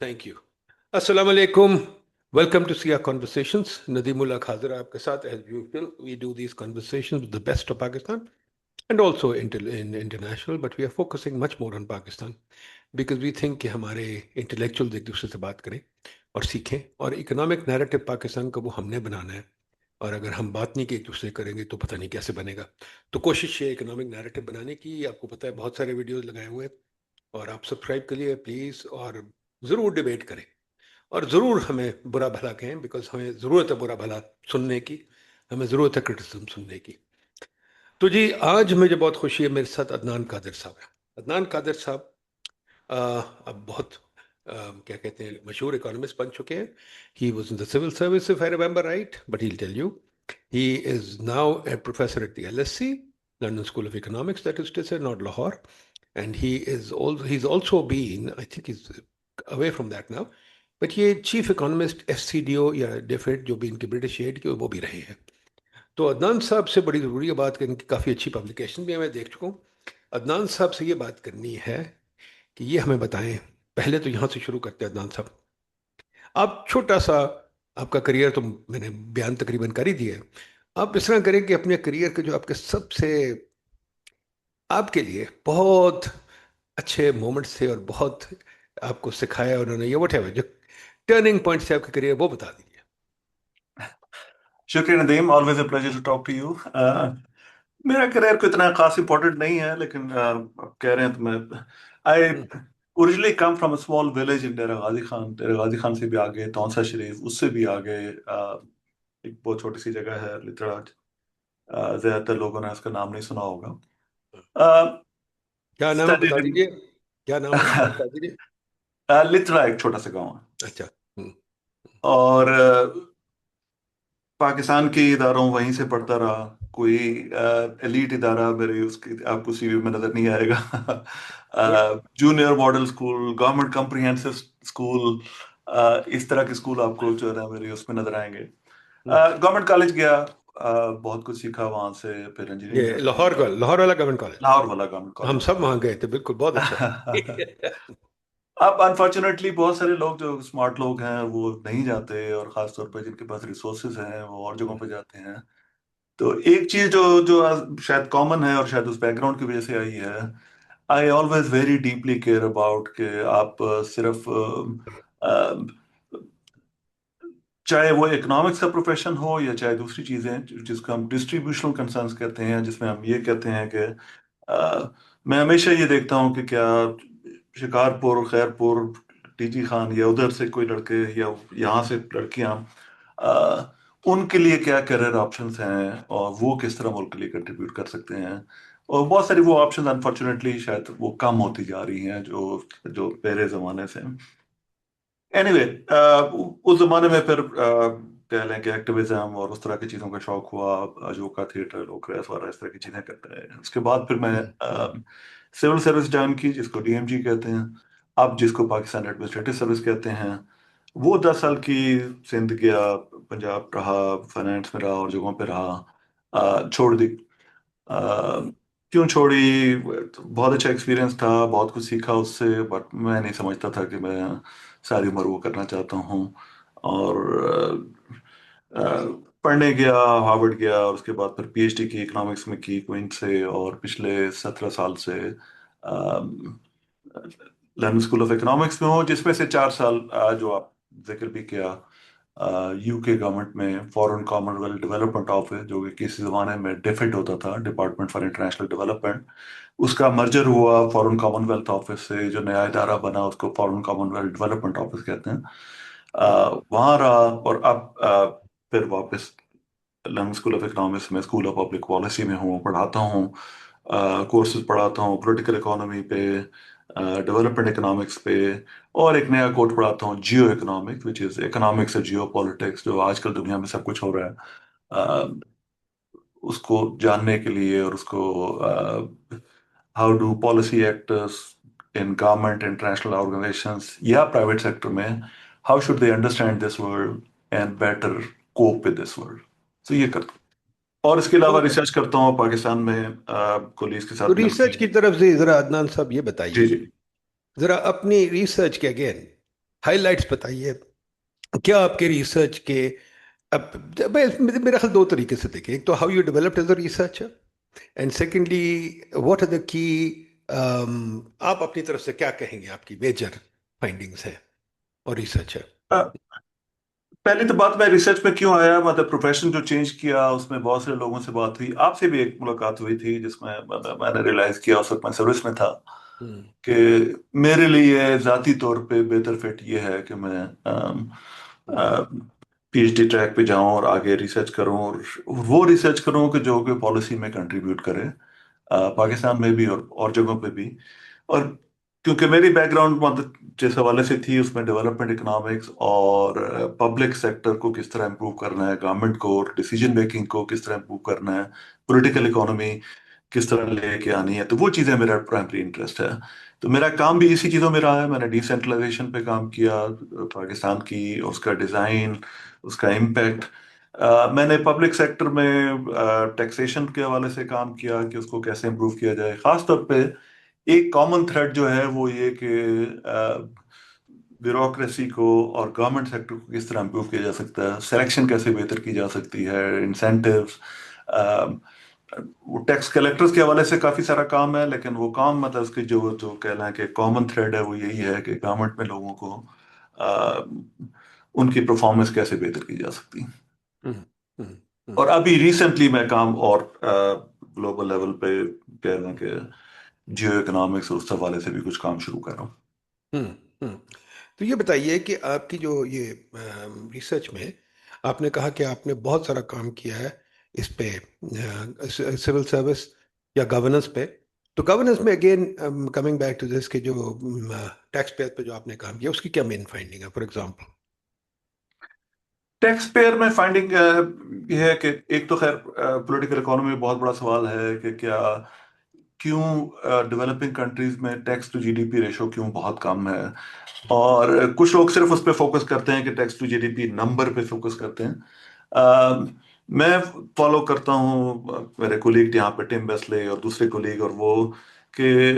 Thank you. Assalamu alaikum. Welcome to Sia Conversations. Nadeemullah Khadir aapke saath. As usual, we do these conversations with the best of Pakistan and also in international, but we are focusing much more on Pakistan because we think कि हमारे intellectuals एक दूसरे से बात करें और सीखें और economic narrative पाकिस्तान का वो हमने बनाना है और अगर हम बात नहीं की एक दूसरे करेंगे तो पता नहीं कैसे बनेगा. तो कोशिश है इकोनॉमिक नैरेटिव बनाने की. आपको पता है बहुत सारे वीडियोस लगाए हुए हैं और आप सब्सक्राइब करिए प्लीज़ और ज़रूर डिबेट करें और ज़रूर हमें बुरा भला कहें बिकॉज हमें ज़रूरत है बुरा भला सुनने की, हमें ज़रूरत है क्रिटिसिज्म सुनने की. तो जी आज मुझे बहुत खुशी है मेरे साथ अदनान कादिर साहब है. अदनान कादिर साहब अब बहुत क्या कहते हैं मशहूर इकोनॉमिस्ट बन चुके हैं. He was in the civil service if I remember right, but he will tell you he is now a professor at the LSE, London School of Economics, that is to say, not Lahore. And he's also been, I think he's away from that now, but ये chief economist FCDO या different जो भी इनके British add के वो भी रहे हैं. तो अदनान साहब से बड़ी ज़रूरी है बात करने की. काफ़ी अच्छी पब्लिकेशन भी है, मैं देख चुका हूँ. अदनान साहब से ये बात करनी है कि ये हमें बताएं. पहले तो यहाँ से शुरू करते हैं. अदनान साहब, आप छोटा सा, आपका करियर तो मैंने बयान तकरीबन कर ही दिया है. आप इस तरह करें कि अपने करियर के जो आपके सबसे आपके लिए बहुत अच्छे मोमेंट्स थे और बहुत आपको सिखाया उन्होंने, ये वट जो टर्निंग पॉइंट्स थे आपके करियर, वो बता दीजिए. शुक्रिया Nadeem, always a pleasure to talk to you. मेरा करियर को इतना खास इंपॉर्टेंट नहीं है, लेकिन आप कह रहे हैं तो मैं I originally come from a small village in Dera Ghazi Khan. Dera Ghazi Khan से भी आगे तौंसा शरीफ, उससे भी आगे एक बहुत छोटी सी जगह है लितड़ा. ज्यादातर लोगों ने उसका नाम नहीं सुना होगा. क्या नाम है बता दीजिए, क्या नाम है बता दीजिए. लितड़ा एक छोटा सा गाँव है. अच्छा. और पाकिस्तान के इदारों वहीं से पढ़ता रहा. कोई एलीट इदारा मेरे उसकी आपको सीवी में नजर नहीं आएगा. Junior model school, government comprehensive school, इस तरह के स्कूल आपको जो है ना मेरे उसमें नजर आएंगे. गवर्नमेंट कॉलेज गया, बहुत कुछ सीखा वहां से. फिर ये इंजीनियरिंग, लाहौर वाला गवर्नमेंट कॉलेज. लाहौर वाला गवर्नमेंट हम कॉलेज. सब वहाँ गए थे, बिल्कुल बहुत अच्छा. अब अनफॉर्चुनेटली बहुत सारे लोग जो स्मार्ट लोग हैं वो नहीं जाते, और खासतौर पर जिनके पास रिसोर्सेज हैं वो और जगहों पे जाते हैं. तो एक चीज जो जो शायद कॉमन है और शायद उस बैकग्राउंड की वजह से आई है, I always very deeply care about कि आप सिर्फ चाहे वो इकोनॉमिक्स का प्रोफेशन हो या चाहे दूसरी चीजें जिसको हम डिस्ट्रीब्यूशनल कंसर्न्स कहते हैं, जिसमें हम ये कहते हैं कि मैं हमेशा ये देखता हूँ कि क्या शिकारपुर, खैरपुर, टीजी खान या उधर से कोई लड़के या यहाँ से लड़कियां, उनके लिए क्या करियर ऑप्शंस हैं और वो किस तरह मुल्क के लिए कंट्रीब्यूट कर सकते हैं. और बहुत सारी वो ऑप्शंस अनफॉर्चुनेटली शायद वो कम होती जा रही हैं जो जो पहले ज़माने से. एनीवे, उस ज़माने में फिर कह लें कि एक्टिविज्म और उस तरह की चीज़ों का शौक हुआ. अजोका थिएटर, लोकरैस वगैरह इस तरह की चीज़ें करते हैं. उसके बाद फिर मैं सिविल सर्विस ज्वाइन की, जिसको DMG कहते हैं, अब जिसको पाकिस्तान एडमिनिस्ट्रेटिव सर्विस कहते हैं. वो 10 साल की सिंध गया, पंजाब रहा, फाइनेंस में रहा और जगहों पे रहा. छोड़ दी. क्यों छोड़ी? बहुत अच्छा एक्सपीरियंस था, बहुत कुछ सीखा उससे, बट मैं नहीं समझता था कि मैं सारी उम्र वो करना चाहता हूँ. और पढ़ने गया, हार्वर्ड गया, और उसके बाद फिर PhD की इकोनॉमिक्स में की क्वींस से, और पिछले 17 साल से लंदन स्कूल ऑफ इकोनॉमिक्स में हूँ, जिसमें से 4 साल जो आप जिक्र भी किया, UK गवर्नमेंट में फॉरेन कॉमनवेल्थ डेवलपमेंट ऑफिस, जो कि किसी ज़माने में डिफिट होता था, डिपार्टमेंट फॉर इंटरनेशनल डेवलपमेंट, उसका मर्जर हुआ फॉरेन कॉमनवेल्थ ऑफिस से. जो नया इदारा बना उसको फॉरेन कॉमनवेल्थ डेवलपमेंट ऑफिस कहते हैं. वहाँ रहा, और अब फिर वापस लंदन स्कूल ऑफ इकोनॉमिक्स में स्कूल ऑफ पब्लिक पॉलिसी में हूँ, पढ़ाता हूँ, कोर्सेज पढ़ाता हूँ पॉलिटिकल इकोनॉमी पे, डेवलपमेंट इकोनॉमिक्स पे, और एक नया कोर्स पढ़ाता हूँ जियो इकोनॉमिक्स, विच इज इकोनॉमिक्स और जियो पॉलिटिक्स, जो आजकल दुनिया में सब कुछ हो रहा है. उसको जानने के लिए, और उसको how do policy actors in government, international organisations या प्राइवेट सेक्टर में, how should they understand this world and better cope with this world. तो ये करता हूँ. और इसके अलावा रिसर्च करता हूँ पाकिस्तान में कोलीग्स के तो साथ रिसर्च मिलकर. की तरफ से जरा अदनान साहब ये जी बताइए, जी. जरा अपनी रिसर्च के अगेन ہائی لائٹس بتائیے. کیا آپ کے ریسرچ کے اب میرا خیال دو طریقے سے دیکھیں. ایک تو how you developed as a researcher, and secondly what are the key, آپ اپنی طرف سے کیا کہیں گے آپ کی میجر فائنڈنگس ہے اور ریسرچ ہے. پہلی تو بات، میں ریسرچ میں کیوں آیا، مطلب پروفیشن جو چینج کیا اس میں بہت سے لوگوں سے بات ہوئی. آپ سے بھی ایک ملاقات ہوئی تھی جس میں میں نے ریئلائز کیا، اس وقت میں سروس میں تھا، کہ میرے لیے ذاتی طور پہ بہتر فٹ یہ ہے کہ میں پی ایچ ڈی ٹریک پہ جاؤں اور آگے ریسرچ کروں، اور وہ ریسرچ کروں کہ جو کہ پالیسی میں کنٹریبیوٹ کرے، پاکستان میں بھی اور جگہوں پہ بھی. اور کیونکہ میری بیک گراؤنڈ مطلب جس حوالے سے تھی، اس میں ڈیولپمنٹ اکنامکس اور پبلک سیکٹر کو کس طرح امپروو کرنا ہے، گورنمنٹ کو ڈیسیجن میکنگ کو کس طرح امپروو کرنا ہے، پولیٹیکل اکانومی کس طرح لے کے آنی ہے، تو وہ چیزیں میرا پرائمری انٹرسٹ ہے. تو میرا کام بھی اسی چیزوں میں رہا ہے. میں نے ڈیسینٹرلائزیشن پہ کام کیا، پاکستان کی، اس کا ڈیزائن، اس کا امپیکٹ. میں نے پبلک سیکٹر میں ٹیکسیشن کے حوالے سے کام کیا کہ اس کو کیسے امپروو کیا جائے. خاص طور پہ ایک کامن تھریڈ جو ہے وہ یہ کہ بیوروکریسی کو اور گورنمنٹ سیکٹر کو کس طرح امپروو کیا جا سکتا ہے، سلیکشن کیسے بہتر کی جا سکتی ہے، انسینٹیوز. وہ ٹیکس کلیکٹرز کے حوالے سے کافی سارا کام ہے، لیکن وہ کام مطلب اس کی جو کہہ لیں کہ کامن تھریڈ ہے وہ یہی ہے کہ گورنمنٹ میں لوگوں کو ان کی پرفارمنس کیسے بہتر کی جا سکتی ہے. اور ابھی ریسنٹلی میں کام اور گلوبل لیول پہ کہہ لیں کہ جیو اکنامکس اور اس حوالے سے بھی کچھ کام شروع کر رہا ہوں. تو یہ بتائیے کہ آپ کی جو یہ ریسرچ میں آپ نے کہا کہ آپ نے بہت سارا کام کیا ہے اس پہ، سول سروس یا گورننس پہ. تو گورننس میں again coming back to this کہ جو ٹیکس پیئر پہ جو آپ نے کام کیا، اس کی کیا مین فائنڈنگ ہے فار ایگزامپل؟ ٹیکس پیئر میں فائنڈنگ یہ ہے کہ ایک تو خیر پولیٹیکل اکانومی میں بہت بڑا سوال ہے کہ کیوں ڈیولپنگ کنٹریز میں tax to G D P ratio کیوں بہت کم ہے. اور کچھ لوگ صرف اس پہ فوکس کرتے ہیں کہ tax to G D P number پہ فوکس کرتے ہیں. میں فالو کرتا ہوں میرے کولیگ یہاں پہ ٹیم بیسلے اور دوسرے کولیگ، اور وہ کہ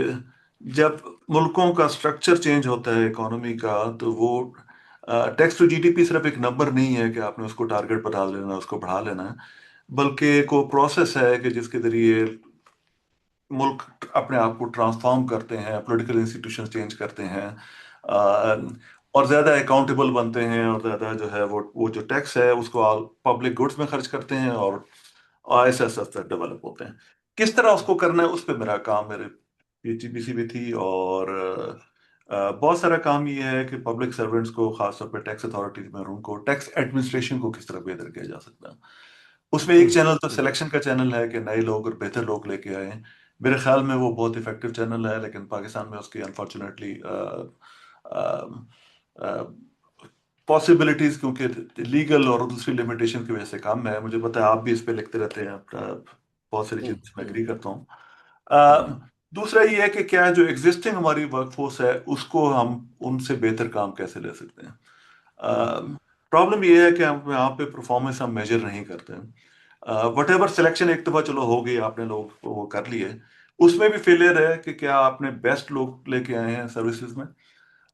جب ملکوں کا اسٹرکچر چینج ہوتا ہے اکانومی کا، تو وہ tax to G D P صرف ایک نمبر نہیں ہے کہ آپ نے اس کو ٹارگٹ بتا لینا، اس کو بڑھا لینا ہے، بلکہ ایک وہ پروسیس ہے کہ جس کے ذریعے ملک اپنے آپ کو ٹرانسفارم کرتے ہیں، پولیٹیکل انسٹیٹیوشن چینج کرتے ہیں، اور زیادہ اکاؤنٹیبل بنتے ہیں، اور زیادہ جو ہے وہ جو ٹیکس ہے اس کو پبلک گڈز میں خرچ کرتے ہیں، اور ایسے ایسے ڈیولپ ہوتے ہیں. کس طرح اس کو کرنا ہے، اس پہ میرا کام میرے پی ایچ ڈی پی سی بھی تھی. اور بہت سارا کام یہ ہے کہ پبلک سرونٹس کو، خاص طور پہ ٹیکس اتھارٹیز میں، ان کو ٹیکس ایڈمنسٹریشن کو کس طرح بہتر کیا جا سکتا ہے. اس میں ایک چینل تو سلیکشن کا چینل ہے کہ نئے لوگ اور بہتر لوگ لے کے آئیں. میرے خیال میں وہ بہت افیکٹو چینل ہے، لیکن پاکستان میں اس کی انفارچونیٹلی پاسبلٹیز کیونکہ لیگل اور دوسری لمیٹیشن کی وجہ سے کم ہے. مجھے پتا ہے آپ بھی اس پہ لکھتے رہتے ہیں، بہت ساری چیزیں میں ایگری کرتا ہوں. دوسرا یہ ہے کہ کیا جو ایگزسٹنگ ہماری ورک فورس ہے اس کو ہم ان سے بہتر کام کیسے لے سکتے ہیں. پرابلم یہ ہے کہ ہم یہاں پہ پرفارمنس ہم میجر نہیں کرتے. وٹ ایور سلیکشن ایک دفعہ چلو ہو گئی، آپ نے لوگ وہ کر لیے، اس میں بھی فیلئر ہے کہ کیا آپ نے بیسٹ لوگ لے کے آئے ہیں سروسز میں،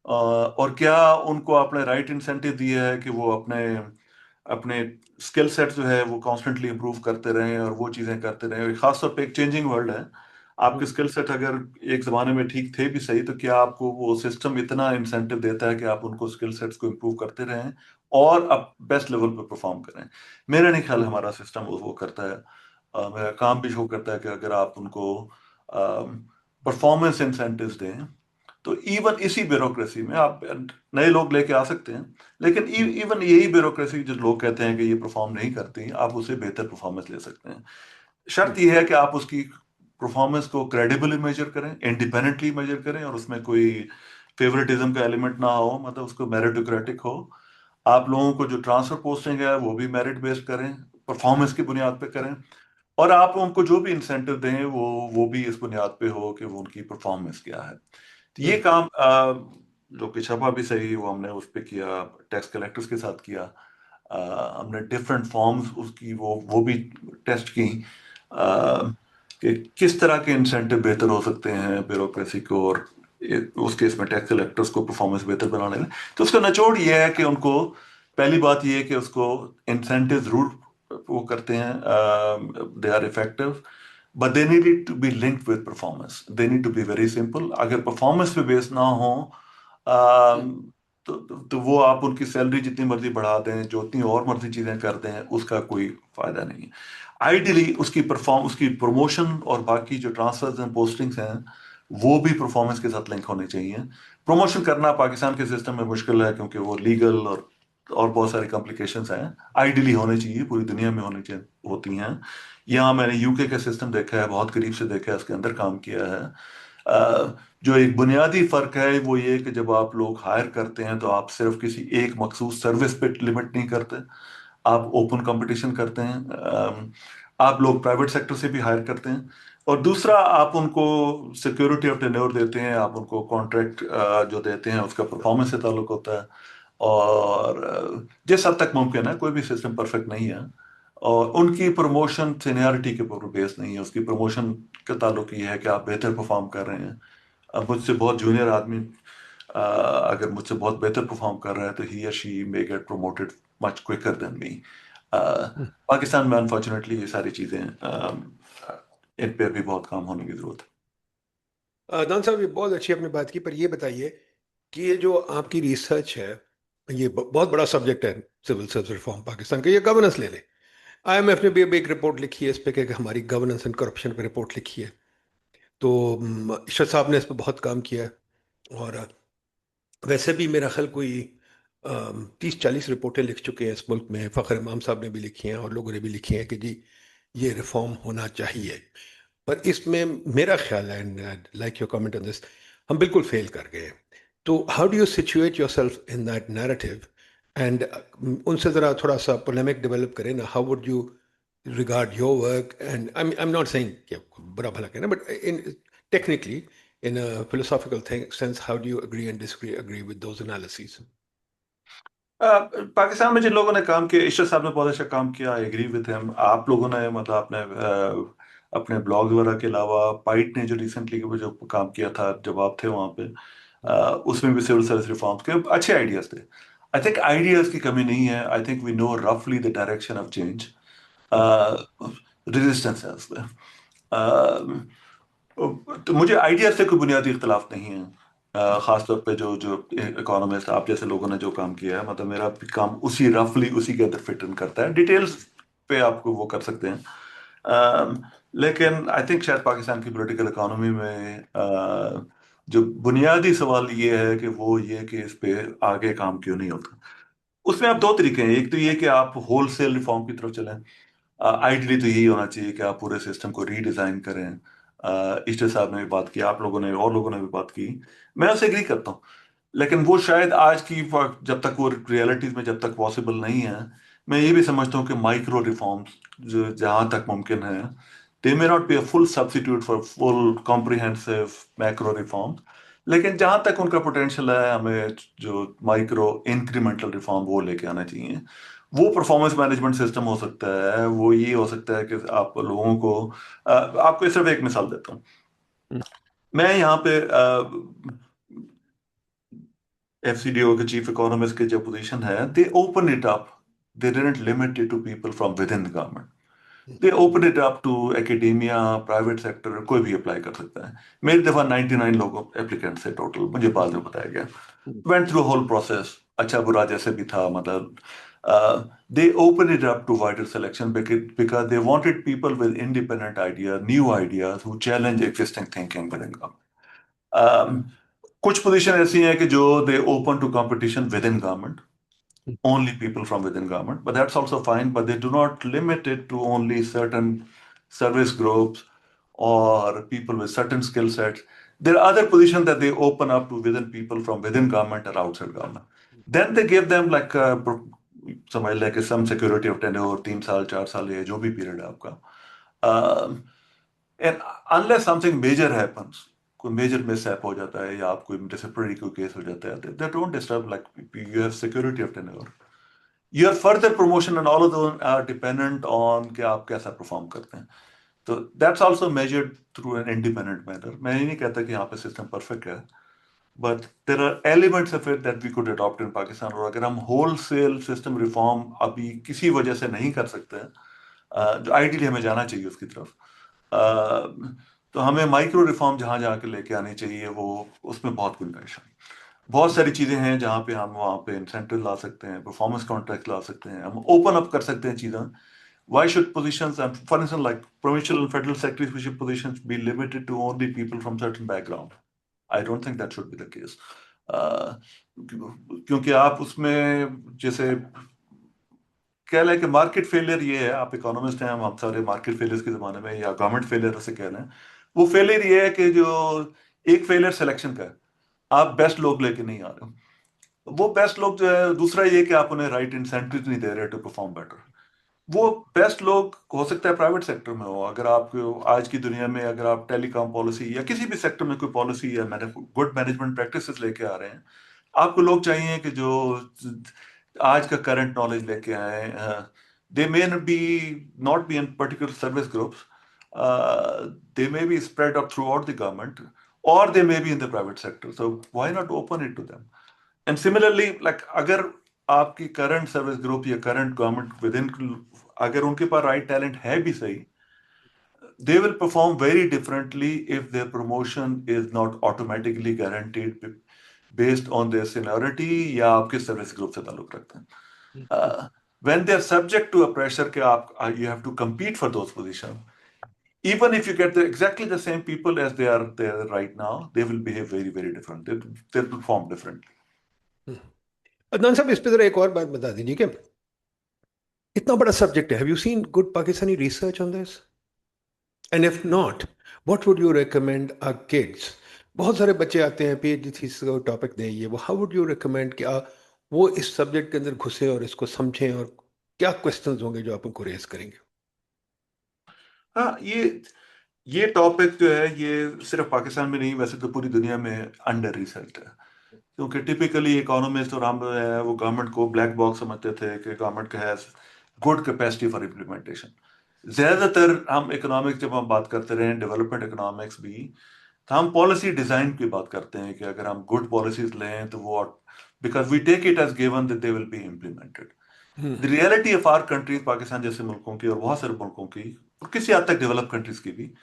اور کیا ان کو آپ نے رائٹ انسینٹیو دیا ہے کہ وہ اپنے اسکل سیٹ جو ہے وہ کانسٹنٹلی امپروو کرتے رہیں اور وہ چیزیں کرتے رہیں. خاص طور پہ ایک چینجنگ ورلڈ ہے. آپ کے اسکل سیٹ اگر ایک زمانے میں ٹھیک تھے بھی صحیح، تو کیا آپ کو وہ سسٹم اتنا انسینٹیو دیتا ہے کہ آپ ان کو اسکل سیٹس کو امپروو کرتے رہیں اور اب بیسٹ لیول پہ پرفارم کریں. میرا نہیں خیال ہمارا سسٹم وہ کرتا ہے. میرا کام بھی شو کرتا ہے کہ اگر آپ ان کو پرفارمنس انسینٹیوز دیں، تو ایون اسی بیوروکریسی میں آپ نئے لوگ لے کے آ سکتے ہیں، لیکن ایون یہی بیوروکریسی جو لوگ کہتے ہیں کہ یہ پرفارم نہیں کرتی، آپ اسے بہتر پرفارمنس لے سکتے ہیں. شرط یہ ہے کہ آپ اس کی پرفارمنس کو کریڈیبلی میجر کریں، انڈیپینڈنٹلی میجر کریں، اور اس میں کوئی فیورٹزم کا ایلیمنٹ نہ ہو، مطلب اس کو میریٹوکریٹک ہو. آپ لوگوں کو جو ٹرانسفر پوسٹنگ ہے وہ بھی میرٹ بیسڈ کریں، پرفارمنس کی بنیاد پہ کریں، اور آپ ان کو جو بھی انسینٹیو دیں وہ بھی اس بنیاد پہ ہو کہ وہ ان کی پرفارمنس کیا ہے. تو یہ کام جو کہ چھپا بھی صحیح، وہ ہم نے اس پہ کیا، ٹیکس کلیکٹرز کے ساتھ کیا. ہم نے ڈفرینٹ فارمز اس کی وہ بھی ٹیسٹ کی کہ کس طرح کے انسینٹیو بہتر ہو سکتے ہیں بیوروکریسی کو اور اس کیس میں ٹیکس کلیکٹرز کو پرفارمنس بہتر بنانے میں. تو اس کا نچوڑ یہ ہے کہ ان کو پہلی بات یہ ہے کہ اس کو انسینٹیو ضرور وہ کرتے ہیں, they are effective, but they need it to be linked with performance. They need to be very simple. اگر پرفارمنس پہ بیس نہ ہو تو وہ آپ ان کی سیلری جتنی مرضی بڑھا دیں, جو اتنی اور مرضی چیزیں کر دیں, اس کا کوئی فائدہ نہیں ہے. آئیڈیلی اس کی پروموشن اور باقی جو ٹرانسفرز اینڈ پوسٹنگس ہیں وہ بھی پرفارمنس کے ساتھ لنک ہونے چاہیے. پروموشن کرنا پاکستان کے سسٹم میں مشکل ہے کیونکہ وہ لیگل اور بہت ساری کمپلیکیشنس ہیں. آئیڈیلی ہونے چاہیے, پوری دنیا میں ہوتی ہیں. یہاں میں نے یو کے سسٹم دیکھا ہے, بہت قریب سے دیکھا ہے, اس کے اندر کام کیا ہے. جو ایک بنیادی فرق ہے وہ یہ کہ جب آپ لوگ ہائر کرتے ہیں تو آپ صرف کسی ایک مخصوص سروس پہ لمٹ نہیں کرتے, آپ اوپن کمپٹیشن کرتے ہیں. آپ لوگ پرائیویٹ سیکٹر سے بھی ہائر کرتے ہیں. اور دوسرا, آپ ان کو سیکیورٹی آف ٹینیور دیتے ہیں, آپ ان کو کانٹریکٹ جو دیتے ہیں اس کا پرفارمنس سے تعلق ہوتا ہے. اور جس حد تک ممکن ہے, کوئی بھی سسٹم پرفیکٹ نہیں ہے, اور ان کی پروموشن سینیارٹی کے اوپر بیس نہیں ہے. اس کی پروموشن کا تعلق یہ ہے کہ آپ بہتر پرفارم کر رہے ہیں. اب مجھ سے بہت جونیئر آدمی اگر مجھ سے بہت بہتر پرفارم کر رہا ہے تو ہی یا شی may get promoted much quicker than me. Pakistan میں انفارچونیٹلی یہ ساری چیزیں ان پہ بھی بہت کام ہونے کی ضرورت ہے. عدنان صاحب یہ بہت اچھی آپ نے بات کی, پر یہ بتائیے کہ یہ جو آپ کی ریسرچ ہے, یہ بہت بڑا سبجیکٹ ہے سول سروس ریفارم پاکستان کا. یہ گورننس لے لیں, آئی ایم ایف نے بھی ایک رپورٹ لکھی ہے اس پہ کہ ہماری گورننس اینڈ کرپشن پہ رپورٹ لکھی ہے. تو اشرت صاحب نے اس پہ بہت کام کیا ہے, اور ویسے بھی میرا خیال کوئی 30-40 رپورٹیں لکھ چکے ہیں اس ملک میں. فخر امام صاحب نے بھی لکھی ہیں اور لوگوں نے بھی لکھی ہیں کہ جی یہ ریفارم ہونا چاہیے. پر اس میں میرا خیال ہے, like your comment on this, ہم بالکل فیل کر گئے. تو how do you situate yourself in that narrative, and ان سے ذرا تھوڑا سا پولیمک ڈیولپ کریں نا. How would you regard your work, and I'm not saying کہ برا بھلا کہنا, but in technically in a philosophical sense, how do you agree and disagree with those analyses? Pakistan میں جن لوگوں نے کام کیا, عشرت صاحب نے بہت اچھا کام کیا, آئی ایگری وتھ ہیم. آپ لوگوں نے مطلب اپنے بلاگ وغیرہ کے علاوہ پائٹ نے جو ریسنٹلی جو کام کیا تھا جب آپ تھے وہاں پہ, اس میں بھی سول سروس ریفارمس کے اچھے آئیڈیاز تھے. آئی تھنک آئیڈیاز کی کمی نہیں ہے. آئی تھنک وی نو رفلی the direction of change. Resistance ہے اس پہ. تو مجھے آئیڈیاز سے کوئی بنیادی اختلاف نہیں ہے, خاص طور پہ جو اکانومسٹ آپ جیسے لوگوں نے جو کام کیا ہے. مطلب میرا بھی کام رفلی اسی کے اندر فٹ ان کرتا ہے. ڈیٹیلز پہ آپ کو وہ کر سکتے ہیں, لیکن آئی تھنک شاید پاکستان کی پولیٹیکل اکانومی میں جو بنیادی سوال یہ ہے کہ وہ یہ کہ اس پہ آگے کام کیوں نہیں ہوتا. اس میں آپ دو طریقے ہیں. ایک تو یہ کہ آپ ہول سیل ریفارم کی طرف چلیں. آئیڈیلی تو یہی ہونا چاہیے کہ آپ پورے سسٹم کو ری ڈیزائن کریں. اشتر صاحب نے بھی بات کی, آپ لوگوں نے اور لوگوں نے بھی بات کی, میں اسے ایگری کرتا ہوں. لیکن وہ شاید آج کی جب تک وہ ریئلٹیز میں جب تک پاسبل نہیں ہے, میں یہ بھی سمجھتا ہوں کہ مائکرو ریفارمس جو جہاں تک ممکن ہے, they may not be a full substitute for full comprehensive macro reform. لیکن جہاں تک ان کا پوٹینشیل ہے, ہمیں جو مائکرو انکریمنٹل ریفارم وہ لے کے آنا چاہیے. وہ پرفارمنس مینجمنٹ سسٹم ہو سکتا ہے, وہ یہ ہو سکتا ہے کہ آپ لوگوں کو, آپ کو صرف ایک مثال دیتا ہوں. میں یہاں پہ ایف سی ڈی او کے چیف اکانومسٹ کی جو پوزیشن ہے, they open it up. They didn't limit it to people from within government. They open it up to academia, private sector, کوئی بھی اپلائی کر سکتا ہے. میری دفعہ 99 لوگ اپلیکینٹ سے ٹوٹل, مجھے بعد میں بتایا گیا. وینٹ تھرو ہول پروسیس, اچھا برا جیسے بھی تھا. مطلب they opened it up to wider selection because they wanted people with independent ideas, new ideas who challenge existing thinking within government. کچھ پوزیشن ایسی ہیں کہ جو they open to competition within government, only people from within government, but that's also fine, but they do not limit it to only certain service groups or people with certain skill sets. There are other positions that they open up to within people from within government or outside government. Then they give them like سمجھ لیں کہ سم security of tenure, 3 سال 4 سال, یا جو بھی period ہے آپ کا. And unless something major happens, کوئی میجر مس ایپ ہو جاتا ہے یا آپ کوئی ڈسپلنری کوئی کیس ہو جاتا ہے, they don't disturb, like you have security of tenure. Your further promotion and all of those are dependent on کہ آپ کیسا پرفارم کرتے ہیں. تو that's also measured through an independent manner. میں یہ نہیں کہتا کہ یہاں پہ سسٹم پرفیکٹ ہے, but there are elements of it that we could adopt in Pakistan. اور اگر ہم ہول سیل سسٹم ریفارم ابھی کسی وجہ سے نہیں کر سکتے ہیں جو آئیڈیلی ہمیں جانا چاہیے اس کی طرف، تو ہمیں مائکرو ریفارم جہاں جہاں کے لے کے آنی چاہیے، وہ اس میں بہت گنجائش ہے. بہت ساری چیزیں ہیں جہاں پہ ہم وہاں پہ انسینٹیو لا سکتے ہیں، پرفارمنس کانٹریکٹ لا سکتے ہیں، ہم اوپن اپ کر سکتے ہیں چیزیں. Why should positions, and for instance, like provincial and federal secretaryship positions, be limited to only people from certain background? I don't think that should be the case. کیونکہ آپ اس میں جیسے کہہ لیں کہ مارکیٹ فیلئر یہ ہے، آپ اکانومسٹ ہیں، ہم سارے مارکیٹ فیلئرس کے زمانے میں یا گورنمنٹ فیلئر سے کہہ لیں، وہ فیلئر یہ ہے کہ جو ایک فیلئر سلیکشن کا ہے، آپ بیسٹ لوگ لے کے نہیں آ رہے. وہ بیسٹ لوگ جو ہے، دوسرا یہ کہ آپ انہیں رائٹ انسینٹیو نہیں دے رہے ٹو پرفارم بیٹر. وہ بیسٹ لوگ ہو سکتا ہے پرائیویٹ سیکٹر میں ہو. اگر آپ آج کی دنیا میں اگر آپ ٹیلی کام پالیسی یا کسی بھی سیکٹر میں کوئی پالیسی یا گڈ مینجمنٹ پریکٹسز لے کے آ رہے ہیں، آپ کو لوگ چاہیے کہ جو آج کا کرنٹ نالج لے کے آئیں. They may not be in particular service groups, they may be spread up throughout the government, اور they may be in the private sector. So why not open it to them. And similarly like اگر آپ کی current service group یا current government within, اگر ان کے پاس right talent ہے بھی صحیح، they will perform very differently if their promotion is not automatically guaranteed based on their seniority یا آپ کے سروس گروپ سے تعلق رکھتے ہیں. When they are subject to a pressure کہ آپ you have to compete for those positions, even if you get exactly the same people as they are there right now, they will behave very very different. They'll perform differently. Adnan صاحب، اس پہ ذرا ایک اور بات بتا دیجیے کہ اتنا بڑا سبجیکٹ ہے. Have you seen good Pakistani research on this? And if not, what would you recommend our kids? بہت سارے بچے آتے ہیں پی ایچ ڈی تھیسس کا ٹاپک دیں یہ وہ، ہاؤ وڈ یو ریکمینڈ کہ وہ اس سبجیکٹ کے اندر گھسیں اور اس کو سمجھیں، اور کیا کوشچنز ہوں گے جو آپ ان کو ریز کریں گے؟ ہاں، یہ ٹاپک جو ہے یہ صرف پاکستان میں نہیں، ویسے تو پوری دنیا میں انڈر ریسرچ ہے. کیونکہ ٹپیکلی اکانومسٹ اور ہم جو ہے وہ گورنمنٹ کو بلیک باکس سمجھتے تھے کہ گورنمنٹ کا has good capacity for implementation. زیادہ تر ہم اکنامکس جب ہم بات کرتے رہے ہیں، ڈیولپمنٹ اکنامکس بھی، تو ہم پالیسی ڈیزائن کی بات کرتے ہیں کہ اگر ہم گڈ پالیسیز لیں تو وہ because we take it as given that they will be implemented. The reality of our countries, Pakistan جیسے ملکوں کی اور بہت سارے ملکوں کی اور کسی حد تک ڈیولپ کنٹریز کی بھی،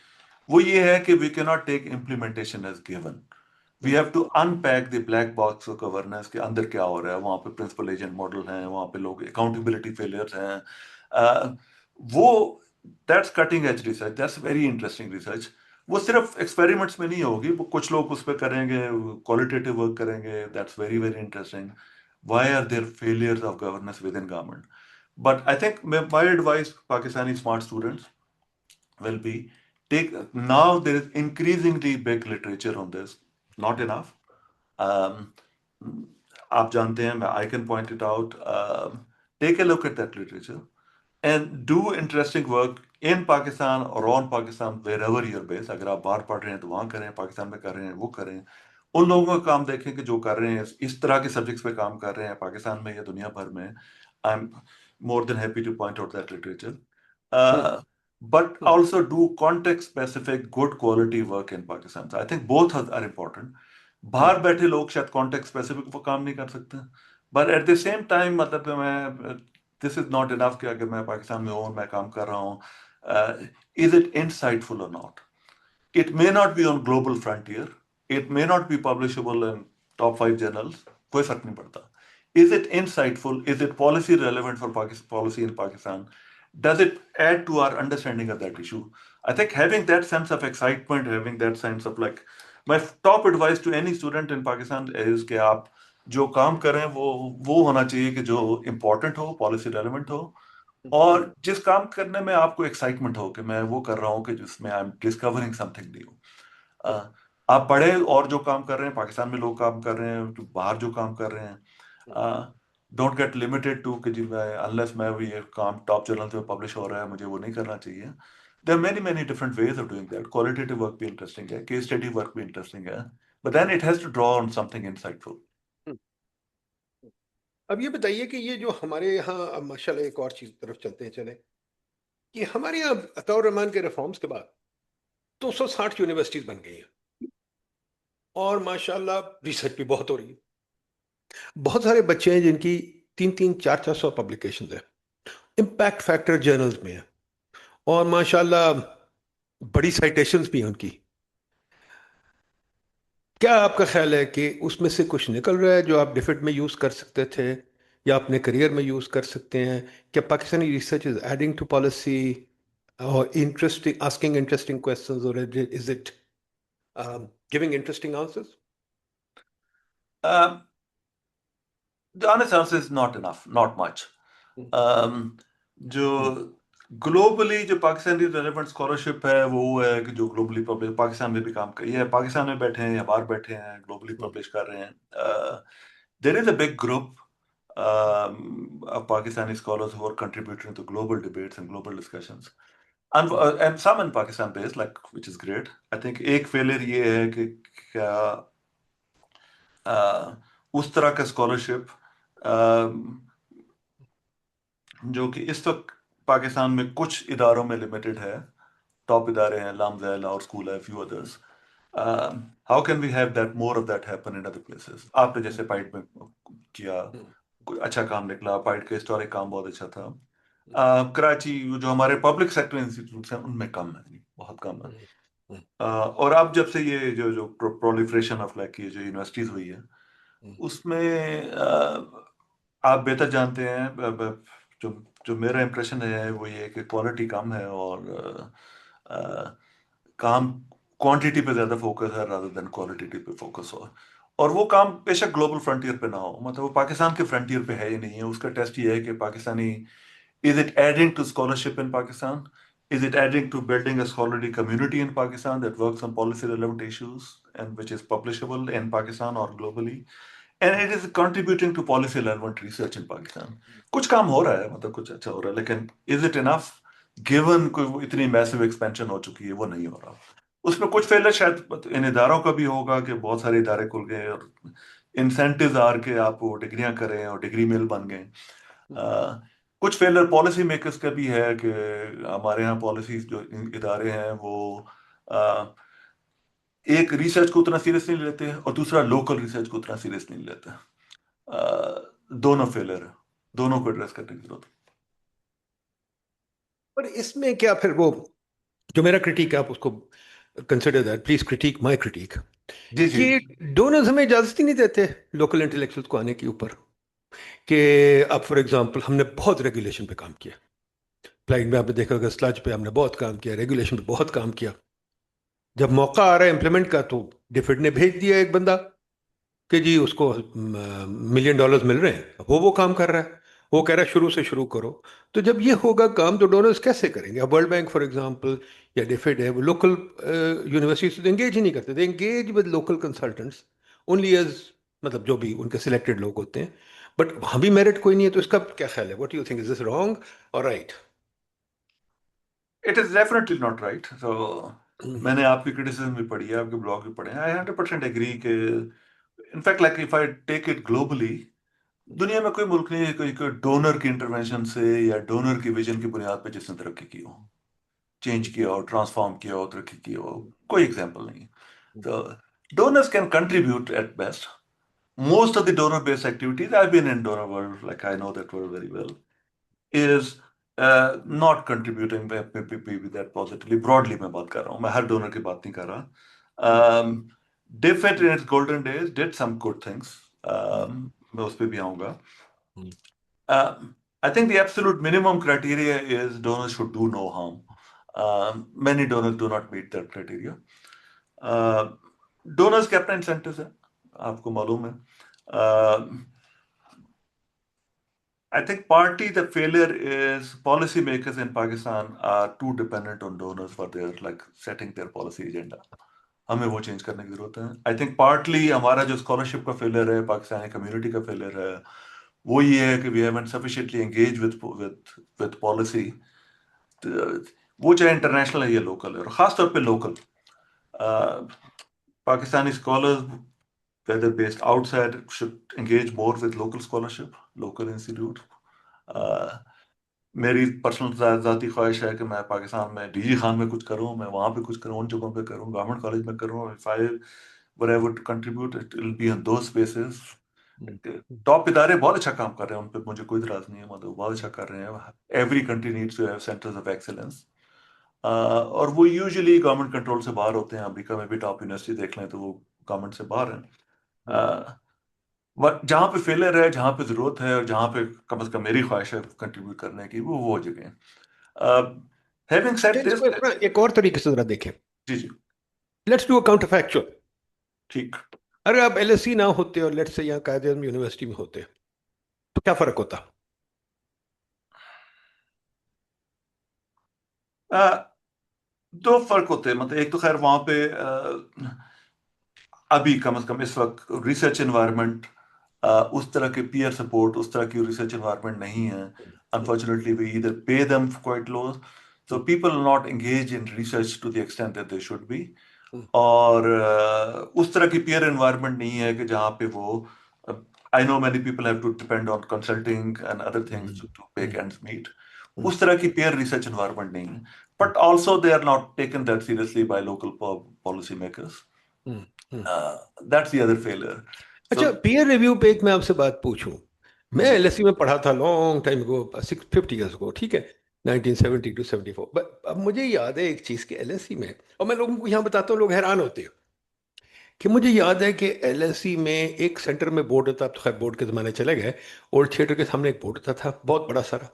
وہ یہ ہے کہ we can not take implementation as given. We have to unpack the black box of governance کے اندر کیا ہو رہا ہے. وہاں پہ پرنسپل ایجنٹ ماڈل ہیں، وہاں پہ لوگ اکاؤنٹیبلٹی فیلئرز ہیں. وہ that's cutting edge research, that's very interesting research. وہ صرف ایکسپیریمنٹس میں نہیں ہوگی، وہ کچھ لوگ اس پہ کریں گے، کوالٹیٹیو ورک کریں گے. That's very very interesting. Why are there failures of governance within government? But I think my advice Pakistani smart students will be now there is increasingly big literature on this, not enough. آپ جانتے ہیں، I can point it out. Take a look at that literature and do interesting work in Pakistan or on Pakistan wherever you're based. اگر آپ باہر پڑھ رہے ہیں تو وہاں کریں، پاکستان میں کر رہے ہیں وہ کریں. ان لوگوں کا کام دیکھیں کہ جو کر رہے ہیں اس طرح کے سبجیکٹس پہ کام کر رہے ہیں پاکستان میں یا دنیا بھر میں. I'm more than happy to point out that literature. But also do context-specific, good quality work in Pakistan. So I think both are important. باہر بیٹھے لوگ شاید context-specific وہ کام نہیں کر سکتے، but at the same time مطلب میں this is not enough کہ اگر میں پاکستان میں ہوں، میں کام کر رہا ہوں، is it insightful or not? It may not be on global frontier. It may not be publishable in top 5 journals. کوئی فرق نہیں پڑتا. Is it insightful? Is it policy relevant for policy in Pakistan? Does it add to our understanding of that issue? I think having that sense of excitement, having that sense of like, my top advice to any student in Pakistan is کہ آپ جو کام کریں وہ ہونا چاہیے کہ جو important ہو، policy relevant ہو، اور جس کام کرنے میں آپ کو ایکسائٹمنٹ ہو کہ میں وہ کر رہا ہوں کہ جس میں I am discovering some thing new. آپ پڑھیں اور جو کام کر رہے ہیں، پاکستان میں لوگ کام کر رہے ہیں، باہر جو کام کر رہے ہیں، ڈونٹ گیٹ لمیٹڈ ٹو کہ جی میں انلیس میں بھی یہ کام ٹاپ جرنلز میں پبلش ہو رہا ہے مجھے وہ نہیں کرنا چاہیے. There are many many different ways of doing that. Qualitative work بھی انٹرسٹنگ ہے، کیس اسٹڈی ورک بھی انٹرسٹنگ ہے، but then it has to draw on something insightful. اب یہ بتائیے کہ یہ جو ہمارے یہاں ماشاء اللہ، ایک اور چیز طرف چلتے ہیں چلیں کہ ہمارے یہاں عطاء الرحمان کے ریفارمز کے بعد 260 یونیورسٹیز بن گئی ہیں. اور ماشاءاللہ ریسرچ بھی بہت ہو رہی ہے. بہت سارے بچے ہیں جن کی 300-400 پبلیکیشنز ہیں، امپیکٹ فیکٹر جرنلز میں ہیں، اور ماشاءاللہ بڑی سائٹیشنز بھی ہیں ان کی. کیا آپ کا خیال ہے کہ اس میں سے کچھ نکل رہا ہے جو آپ ڈیفٹ میں یوز کر سکتے تھے یا اپنے کریئر میں یوز کر سکتے ہیں؟ کیا Pakistani research is adding to policy اور انٹرسٹنگ آسکنگ انٹرسٹنگ کوشچنز، اور is it giving interesting answers? Um, the honest answer is not enough, not much. جو گلوبلی جو پاکستانی ریلیونٹ اسکالرشپ ہے وہ ہے کہ جو گلوبلی پبلش پاکستان میں بھی کام کر یہ پاکستان میں بیٹھے ہیں یا باہر بیٹھے ہیں گلوبلی پبلش کر رہے ہیں. There is a big group of Pakistani scholars who are contributing to global debates and global discussions. And some in Pakistan based, like, which is great. I think ایک فیلئر یہ ہے کہ کیا اس طرح کا اسکالرشپ جو کہ اس وقت پاکستان میں کچھ اداروں میں لمیٹڈ ہے، ٹاپ ادارے ہیں، لامزیل اور اسکول ہے، few others. How can we have that more of that happen in other places? آپ نے جیسے پائٹ میں کیا، کوئی اچھا کام نکلا، پائٹ کا ہسٹورک کام بہت اچھا تھا. کراچی جو ہمارے پبلک سیکٹر انسٹیٹیوٹس ہیں ان میں کم ہے، بہت کم ہے. اور اب جب سے یہ جو پرولیفریشن آف لائک یہ جو یونیورسٹیز ہوئی ہے اس میں آپ بہتر جانتے ہیں، جو جو میرا امپریشن ہے وہ یہ کہ کوالٹی کم ہے اور کام کوانٹٹی پہ زیادہ فوکس ہے رادر دین کوالٹی پہ فوکس ہو. اور وہ کام بے شک گلوبل فرنٹیئر پہ نہ ہو، مطلب وہ پاکستان کے فرنٹیئر پہ ہے ہی نہیں ہے. اس کا ٹیسٹ یہ ہے کہ Pakistani is it adding to scholarship in Pakistan, is it adding to building a scholarly community in Pakistan that works on policy relevant issues and which is publishable in Pakistan or globally? And it is contributing to policy relevant research in Pakistan. کچھ کام ہو رہا ہے، مطلب کچھ اچھا ہو رہا ہے، لیکن is it enough given کوئی اتنی میسو ایکسپینشن ہو چکی ہے؟ وہ نہیں ہو رہا. اس میں کچھ فیلر شاید ان اداروں کا بھی ہوگا کہ بہت سارے ادارے کھل گئے اور انسینٹیوز آر کے آپ وہ ڈگریاں کریں اور ڈگری مل بن گئے. کچھ فیلر پالیسی میکرز کا بھی ہے کہ ہمارے ہاں پالیسیز جو ادارے ہیں وہ ایک ریسرچ کو اتنا سیریس نہیں لیتے اور دوسرا لوکل ریسرچ کو اتنا سیریس نہیں لیتے. دونوں فیلر ہیں، دونوں کو ایڈریس کرنے کی ضرورت ہے. پر اس میں کیا پھر وہ جو میرا کرٹیک ہے، آپ اس کو consider that please critique my critique, جی جی کہ ڈونرز ہمیں اجازت ہی نہیں دیتے لوکل انٹلیکچوئلس کو آنے کے اوپر. کہ اب فار ایگزامپل ہم نے بہت ریگولیشن پہ کام کیا، فلائٹ میں آپ نے دیکھا ہوگا سلج پہ ہم نے بہت کام کیا، ریگولیشن پہ بہت کام کیا. جب موقع آ رہا ہے امپلیمنٹ کا تو ڈیفڈ نے بھیج دیا ایک بندہ کہ جی اس کو $1 ملین مل رہے ہیں، وہ کام کر رہا ہے، وہ کہہ رہا ہے شروع سے شروع کرو. تو جب یہ ہوگا کام تو ڈونرز کیسے کریں گے؟ اب ورلڈ بینک فار ایگزامپل یا ڈیفڈ ہے، وہ لوکل یونیورسٹی سے انگیج ہی نہیں کرتے، they engage with local consultants only as, مطلب جو بھی ان کے سلیکٹڈ لوگ ہوتے ہیں. بٹ ہم بھی میرٹ کوئی نہیں ہے، تو اس کا کیا خیال ہے؟ What you think, is this wrong اور right? It is definitely not right. So میں نے آپ کی کرٹیسزم بھی پڑھی ہے، آپ کے بلاگ بھی پڑھے ہیں. آئی 100% ایگری کہ in fact like if I take it globally, دنیا میں کوئی ملک نہیں ہے کوئی ڈونر کی انٹرونشن سے یا ڈونر کی ویژن کی بنیاد پہ جس نے ترقی کی ہو، چینج کیا ہو، ٹرانسفارم کیا ہو، ترقی کی ہو. کوئی ایگزامپل نہیں. تو donors can contribute at best. Most of the donor-based activities, I've been in donor world, like I know that world very well, is not contributing that positively. Broadly میں بات کر رہا ہوں، میں ہر ڈونر کی بات نہیں کر رہا. DFID in its golden days did some good things. میں اس پہ بھی آؤں گا. I think the absolute minimum criteria is donors should do no harm. Many donors do not meet that criteria. Donors کے اپنا انسینٹیوز ہیں، آپ کو معلوم ہے. I think partly the failure is policymakers in Pakistan are too dependent on donors for their like setting their policy agenda. ہمیں وہ change کرنے کی ضرورت ہے. I think partly ہمارا جو اسکالرشپ کا فیلئر ہے، پاکستانی کمیونٹی کا فیلئر ہے، وہ یہ ہے کہ we haven't sufficiently engaged with policy. وہ چاہے انٹرنیشنل ہے یا لوکل ہے، اور خاص طور پہ local. Pakistani scholars whether based outside should engage more with local scholarship, local institute. میری پرسنل ذاتی خواہش ہے کہ میں پاکستان میں ڈی جی خان میں کچھ کروں، میں وہاں پہ کچھ کروں، ان جگہوں پہ کروں، گورنمنٹ کالج میں کروں. where I would contribute, it will be on those spaces. Mm. Top ادارے بہت اچھا کام کر رہے ہیں, ان پہ مجھے کوئی اعتراض نہیں ہے, مطلب بہت اچھا کر رہے ہیں. Every country needs to have centres of excellence, اور وہ یوزلی گورنمنٹ کنٹرول سے باہر ہوتے ہیں. امریکہ میں بھی ٹاپ یونیورسٹی دیکھ لیں تو وہ گورنمنٹ سے باہر ہیں. جہاں پہ فیلر ہے, جہاں پہ ضرورت ہے, اور جہاں پہ کم از کم میری خواہش ہے کنٹریبیوٹ کرنے کی, وہ جگہ ہیں. ہیونگ سیڈ اس دس, کو ایک اور طریقے سے ذرا دیکھیں. جی جی let's do a counterfactual. ٹھیک. اگر آپ ایل ایس سی نہ ہوتے اور لیٹس سے یہاں قائد اعظم یونیورسٹی میں ہوتے تو کیا فرق ہوتا؟ دو فرق ہوتے ہیں. مطلب ایک تو خیر وہاں پہ ابھی کم از کم اس وقت ریسرچ انوائرمنٹ, اس طرح کے پیئر سپورٹ, اس طرح کی ریسرچ انوائرمنٹ نہیں ہے. Unfortunately, we either pay them quite low, so people are not engaged in research to the extent that they should be. اور اس طرح کی پیئر انوائرمنٹ نہیں ہے کہ جہاں پہ وہ, I know many people have to depend on consulting and other things to make ends meet. اس طرح کی پیئر ریسرچ انوائرمنٹ نہیں ہے. But also they are not taken that seriously by local policy makers. That's the other failure. اچھا, peer review پہ ایک میں آپ سے بات پوچھوں. میں ایل ایس سی میں پڑھا تھا لانگ ٹائم کو, 50 ایئرس کو, ٹھیک ہے, 1970 to 74. اب مجھے یاد ہے ایک چیز کہ ایل ایس سی میں, اور میں لوگوں کو یہاں بتاتا ہوں, لوگ حیران ہوتے ہیں کہ مجھے یاد ہے کہ ایل ایس سی میں ایک سینٹر میں بورڈ ہوتا, اب تو خیر بورڈ کے زمانے چلے گئے, اولڈ تھیٹر کے سامنے ایک بورڈ ہوتا تھا بہت بڑا سارا.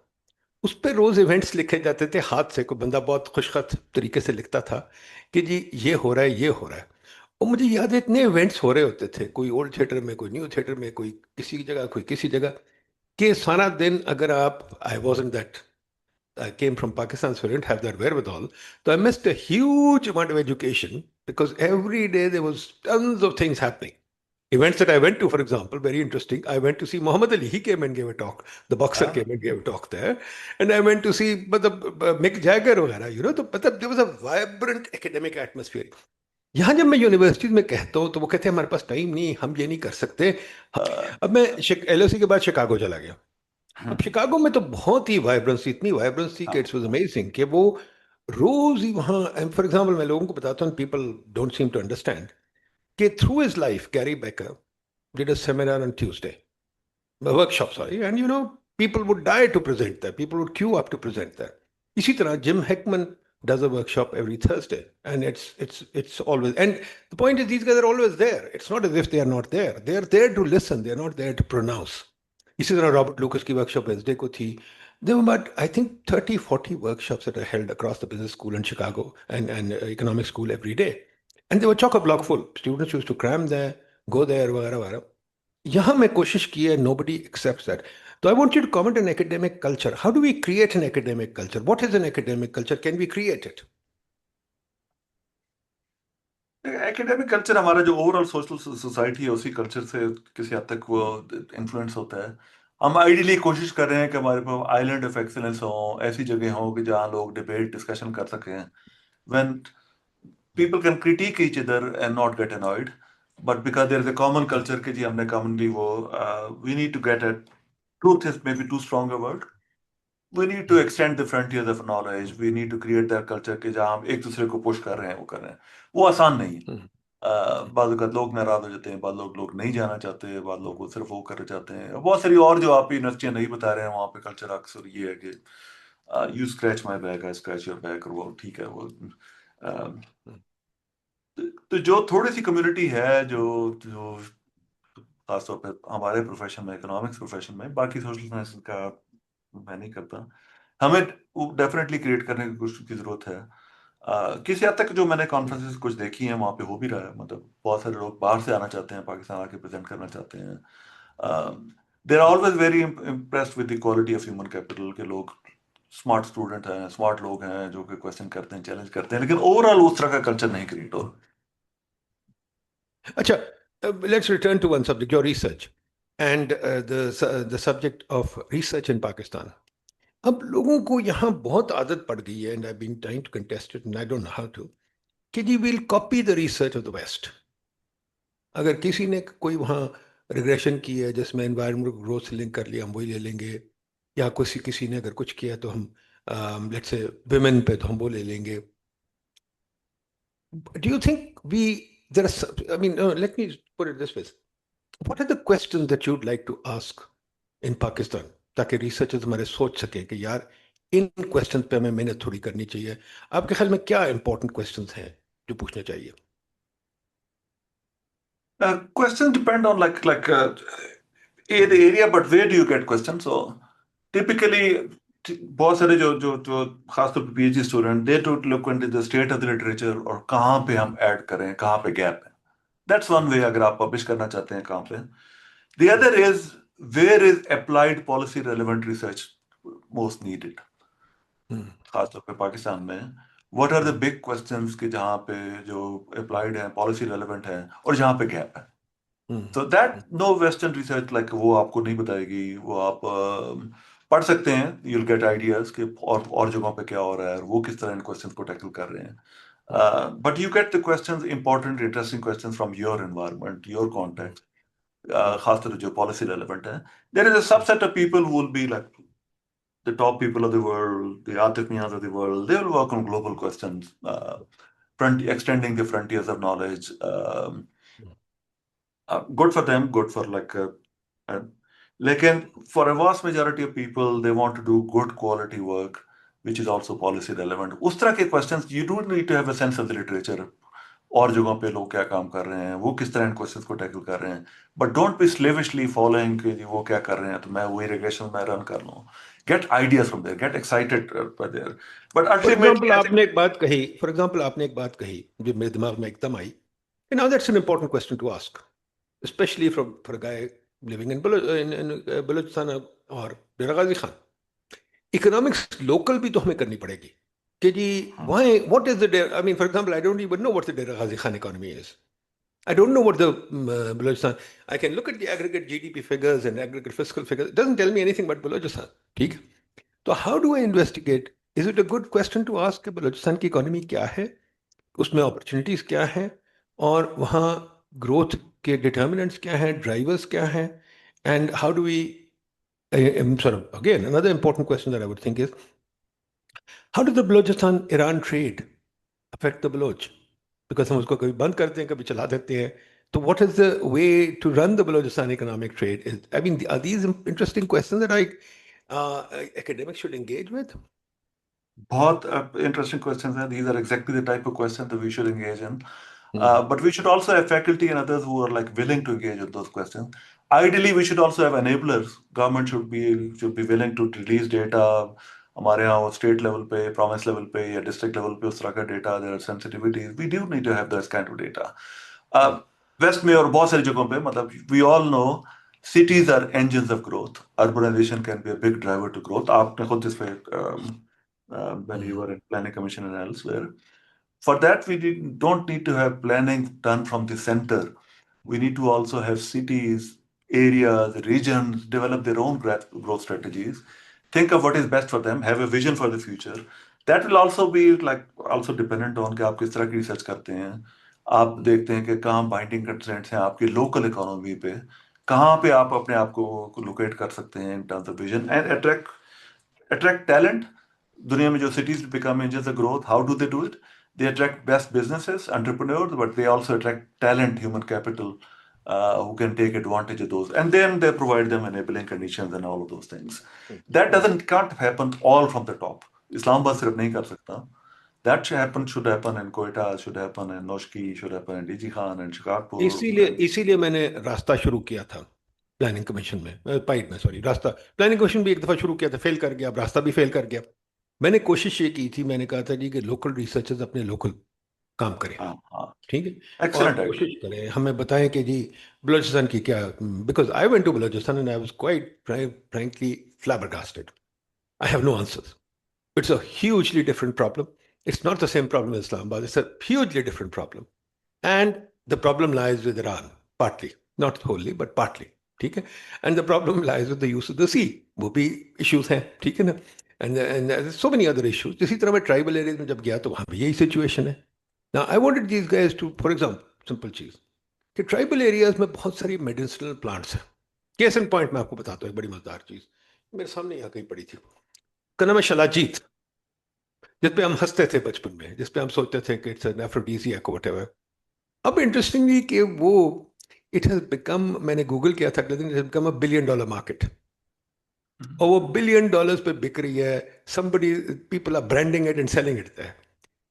اس پہ روز ایونٹس لکھے جاتے تھے ہاتھ سے, کوئی بندہ بہت خوش خط طریقے سے لکھتا تھا کہ جی یہ ہو رہا ہے, یہ ہو رہا ہے. اور مجھے یاد ہے اتنے ایونٹس ہو رہے ہوتے تھے, کوئی اولڈ تھیٹر میں, کوئی نیو تھیٹر میں, کوئی کسی جگہ, کوئی کسی جگہ, کہ سارا دن اگر آپ, I wasn't that, I came from Pakistan, so I didn't have that wherewithal. So I missed a huge amount of education because every day there was tons of things happening. Events that I went to, for example, very interesting. I went to see Muhammad Ali. He came and gave a talk. The boxer came and gave a talk there. And I went to see Mick Jagger, you know, there was a vibrant academic atmosphere. یہاں جب میں universities میں کہتا ہوں تو وہ کہتے ہیں ہمارے پاس ٹائم نہیں, ہم یہ نہیں کر سکتے. اب میں ایل او سی کے بعد شکاگو چلا گیا. اب شکاگو میں تو بہت ہی وائبرنسی, اتنی وائبرنسی کہ اٹس واز امیزنگ کہ وہ روز ہی وہاں, فار ایگزامپل میں لوگوں کو بتاتا ہوں, people don't seem to understand کہ through his life Gary Becker did a seminar on Tuesday, workshop sorry, and you know people would die to present that, people would queue up to present that. اسی طرح جم ہیکمن does a workshop every Thursday, and it's always, and the point is these guys are always there. It's not as if they are not there. They are there to listen. They are not there to pronounce. اسی طرح Robert locus کی workshop ویزڈے کو تھی. There were about, I think, 30-40 workshops that are held across the business school in Chicago and economic school every day. And they were chock-a-block full. Students used to cram there, go there, وغیرہ وغیرہ. یہاں میں کوشش کی ہے, nobody accepts that. So I want you to comment on academic culture. How do we create an academic culture? What is an academic culture? Can we create it? Academic culture ہمارا جو over all social society ہے اسی culture سے کسی حد تک وہ influence ہوتا ہے. ہم آئیڈیلی کوشش کر رہے ہیں کہ ہمارے پاس آئی لینڈ آف ایکسلنس ہوں, ایسی جگہ ہوں کہ جہاں لوگ ڈبیٹ ڈسکشن کر سکیں, when people can critique each other and not get annoyed, but because there is a common culture کہ جی ہم نے کامنلی وہ, we need to get at truth is maybe too strong a word, we need to extend the frontiers of knowledge. We need to create that culture کہ جہاں ہم ایک دوسرے کو پش کر رہے ہیں, وہ کر رہے ہیں. وہ آسان نہیں ہے. بعض اوقات لوگ ناراض ہو جاتے ہیں, بعض لوگ نہیں جانا چاہتے, بعض لوگ وہ صرف وہ کرنا چاہتے ہیں. بہت ساری اور جو آپ یونیورسٹیاں نہیں بتا رہے ہیں وہاں پہ کلچر اکثر یہ ہے کہ you scratch my back, I scratch your back, اور وہ ٹھیک ہے. وہ تو جو تھوڑی سی کمیونٹی ہے جو خاص طور پہ ہمارے پروفیشن میں, اکنامکس پروفیشن میں, باقی سوشل سائنس کا میں نہیں کرتا, ہمیں ڈیفینیٹلی کریٹ کرنے کی کوشش کی ضرورت ہے. کسی حد تک جو میں نے کانفرنسز کچھ دیکھی ہیں وہاں پہ ہو بھی رہا ہے. مطلب بہت سارے لوگ باہر سے آنا چاہتے ہیں, پاکستان آ کے پریزنٹ کرنا چاہتے ہیں. They are always very impressed with the quality of human capital, کہ لوگ اسمارٹ اسٹوڈنٹ ہیں, اسمارٹ لوگ ہیں جو کہ کوشچن کرتے ہیں, چیلنج کرتے ہیں, لیکن اوور آل اس طرح کا کلچر نہیں کریٹ ہو. اچھا, let's return to one subject, your research and the subject of research in Pakistan. اب لوگوں کو یہاں بہت عادت پڑ گئی ہے, and I've been trying to contest it and I don't know how to, کہ جی we'll copy the research of the West. اگر کسی نے کوئی وہاں ریگریشن کی ہے جس میں انوائرمنٹ کو گروتھ سے لنک کر لیا, ہم وہی لے لیں گے. یا کسی نے اگر کچھ کیا تو ہم لیٹس سے ویمن پہ تو ہم وہ لے لیں گے. Do you think we there are some, I mean, let me put it this way. What are the questions that you'd like to ask in Pakistan ताकि researchers हमारे सोच सके कि यार इन questions पे हमें मेहनत थोड़ी करनी चाहिए. आपके ख्याल में क्या important questions हैं जो पूछने चाहिए? Questions depend on the area, but where do you get questions? So typically, बहुत सारे जो खासतौर पे PhD student they to look into the state of the literature और कहाँ पे हम ऐड करें, कहाँ पे गैप है. दैट्स वन वे अगर आप पब्लिश करना चाहते हैं कहाँ पे. The other is where is applied policy relevant research most needed. खासतौर पे पाकिस्तान में what are the big questions कि जहाँ पे जो अप्लाइड है, पॉलिसी रेलेवेंट है और जहाँ पे गैप है. So that no Western research like वो आपको नहीं बताएगी. वो आप पढ़ सकते हैं. You'll get ideas कि और जगहों पे क्या हो रहा है और वो किस तरह इन क्वेश्चंस को टैकल कर रहे हैं. But you get the questions, important, interesting questions from your environment, your context. खासतौर से जो policy relevant है. There is a subset of people who will be like the top people of the world, the Atif Mians of the world. They will work on global questions, extending the frontiers of knowledge. Good for them, good for for a vast majority of people, they want to do good quality work, which is also policy relevant. उस तरह के questions, you do need to have a sense of the literature. और जगहों पे लोग क्या काम कर रहे हैं, वो किस तरह इन क्वेश्चंस को टैकल कर रहे हैं. But don't be slavishly following कि जी वो क्या कर रहे हैं तो मैं वही रिग्रेशन में रन कर लूँ. Get ideas from there, get excited by there. But For example, ultimately, आपने एक बात कही जो मेरे दिमाग में एकदम आई. Now that's an important question to ask, especially for a guy living in Balochistan or Dera Ghazi Khan. Economics local भी तो हमें करनी पड़ेगी कि जी what is the, I mean, for example, I don't even know what the Dera Ghazi Khan economy is. I don't know what the Balochistan. I can look at the aggregate GDP figures and aggregate fiscal figures. It doesn't tell me anything about Balochistan. ठीक है. तो how do I investigate? Is it a good question to ask कि बलूचिस्तान की economy क्या है, उसमें opportunities क्या हैं, और वहाँ ग्रोथ के डिटर्मिनेंट्स क्या हैं, ड्राइवर्स क्या हैं, and how do we sort of, again, another important question that I would think is, how does the Balochistan-Iran trade affect the Baloch? Because हम उसको कभी बंद करते हैं, कभी चला देते हैं. So what is the way to run the Balochistan economic trade? I mean, are these interesting questions that academics should engage with? बहुत interesting questions हैं. These are exactly the type of questions that we should engage in. But we should also have faculty and others who are willing to engage with those questions. Ideally, we should also have enablers. Government should be willing to release data. हमारे यहाँ state level पे, province level पे या district level पे उस तरह का data, there are sensitivities. We do need to have this kind of data. West में और बहुत सारी जगहों पे मतलब we all know cities are engines of growth. Urbanization can be a big driver to growth. आपने खुद इस पे when you were in planning commission and elsewhere. For that, we don't need to have planning done from the center. We need to also have cities, areas, regions develop their own growth strategies. Think of what is best for them. Have a vision for the future. That will also be also dependent on कि आप किस तरह की research करते हैं. आप देखते हैं कि कहाँ बाइंडिंग कंस्ट्रेंट्स हैं आपकी लोकल इकोनॉमी पे, कहाँ पे आप अपने आप को लोकेट कर सकते हैं in terms of vision and attract talent. दुनिया में जो cities become engines of growth, how do they do it? They attract best businesses, entrepreneurs, but they also attract talent, human capital, who can take advantage of those. And then they provide them enabling conditions and all of those things. That can't happen all from the top. Islamabad सिर्फ नहीं कर सकता. That should happen in Quetta, should happen in Noshki, should happen in DG Khan and Shikarpur. इसीलिए मैंने रास्ता शुरू किया था प्लानिंग कमीशन में, पाइट में, सॉरी, रास्ता. प्लानिंग कमीशन भी एक दफा शुरू किया था, फेल कर गया, अब रास्ता भी फेल कर गया. मैंने कोशिश ये की थी, मैंने कहा था जी कि लोकल रिसर्चर्स अपने लोकल काम करें. ठीक है, और कोशिश करें, हमें बताएं कि जी बलूचिस्तान की क्या, because I went to Balochistan and I was quite frankly flabbergasted. I have no answers. It's a hugely different problem. It's not the same problem as Islamabad. It's a hugely different problem. And the problem lies with Iran, partly. Not wholly, but partly. ठीक है? And the problem lies with the use of the sea. वो भी issues हैं, ठीक है ना? And there's so many other issues. इसी तरह मैं tribal areas में जब गया तो वहाँ भी यही situation है. Now, I wanted these guys to, for example, simple चीज़, कि ट्राइबल एरियाज में बहुत सारी मेडिसिनल प्लांट्स हैं. केस इन पॉइंट मैं आपको बताता हूँ, एक बड़ी मजेदार चीज़ मेरे सामने यहाँ कहीं पड़ी थी. का नाम है शलाजीत, जिस पे हम हंसते थे बचपन में, जिस पे हम सोचते थे कि इट्स एन एफ्रोडीजियाक व्हाटएवर. अब इंटरेस्टिंगली कि वो इट हैज बिकम, मैंने गूगल किया था अगले दिन, it has become a $1 billion market, और वो $1 billion पे बिक रही है. somebody, people are branding it and selling it there.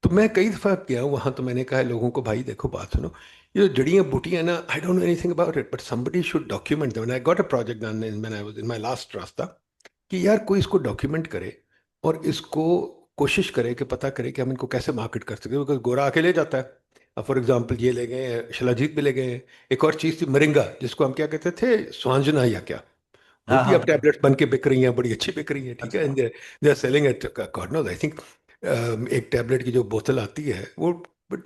तो मैं कई दफ़ा गया हूँ वहाँ, तो मैंने कहा है लोगों को, भाई देखो बात सुनो, ये जो जड़ियाँ बूटियाँ ना, आई don't know anything about it, but somebody should document them. And I got a project done when I was in my last रास्ता, कि यार कोई इसको डॉक्यूमेंट करे और इसको कोशिश करे कि पता करे कि हम इनको कैसे मार्केट कर सकते हैं, बिकॉज गोरा आके ले जाता है. अब फॉर एग्जांपल ये ले गए हैं, शिलाजीत भी ले गए हैं. एक और चीज़ थी मरिंगा, जिसको हम क्या कहते थे, स्वांजना या क्या, वो हाँ भी हाँ अब टैबलेट्स बन के बिक रही हैं, बड़ी अच्छी बिक रही हैं, ठीक है. अच्छा and they are selling it, God knows, I think एक टैबलेट की जो बोतल आती है वो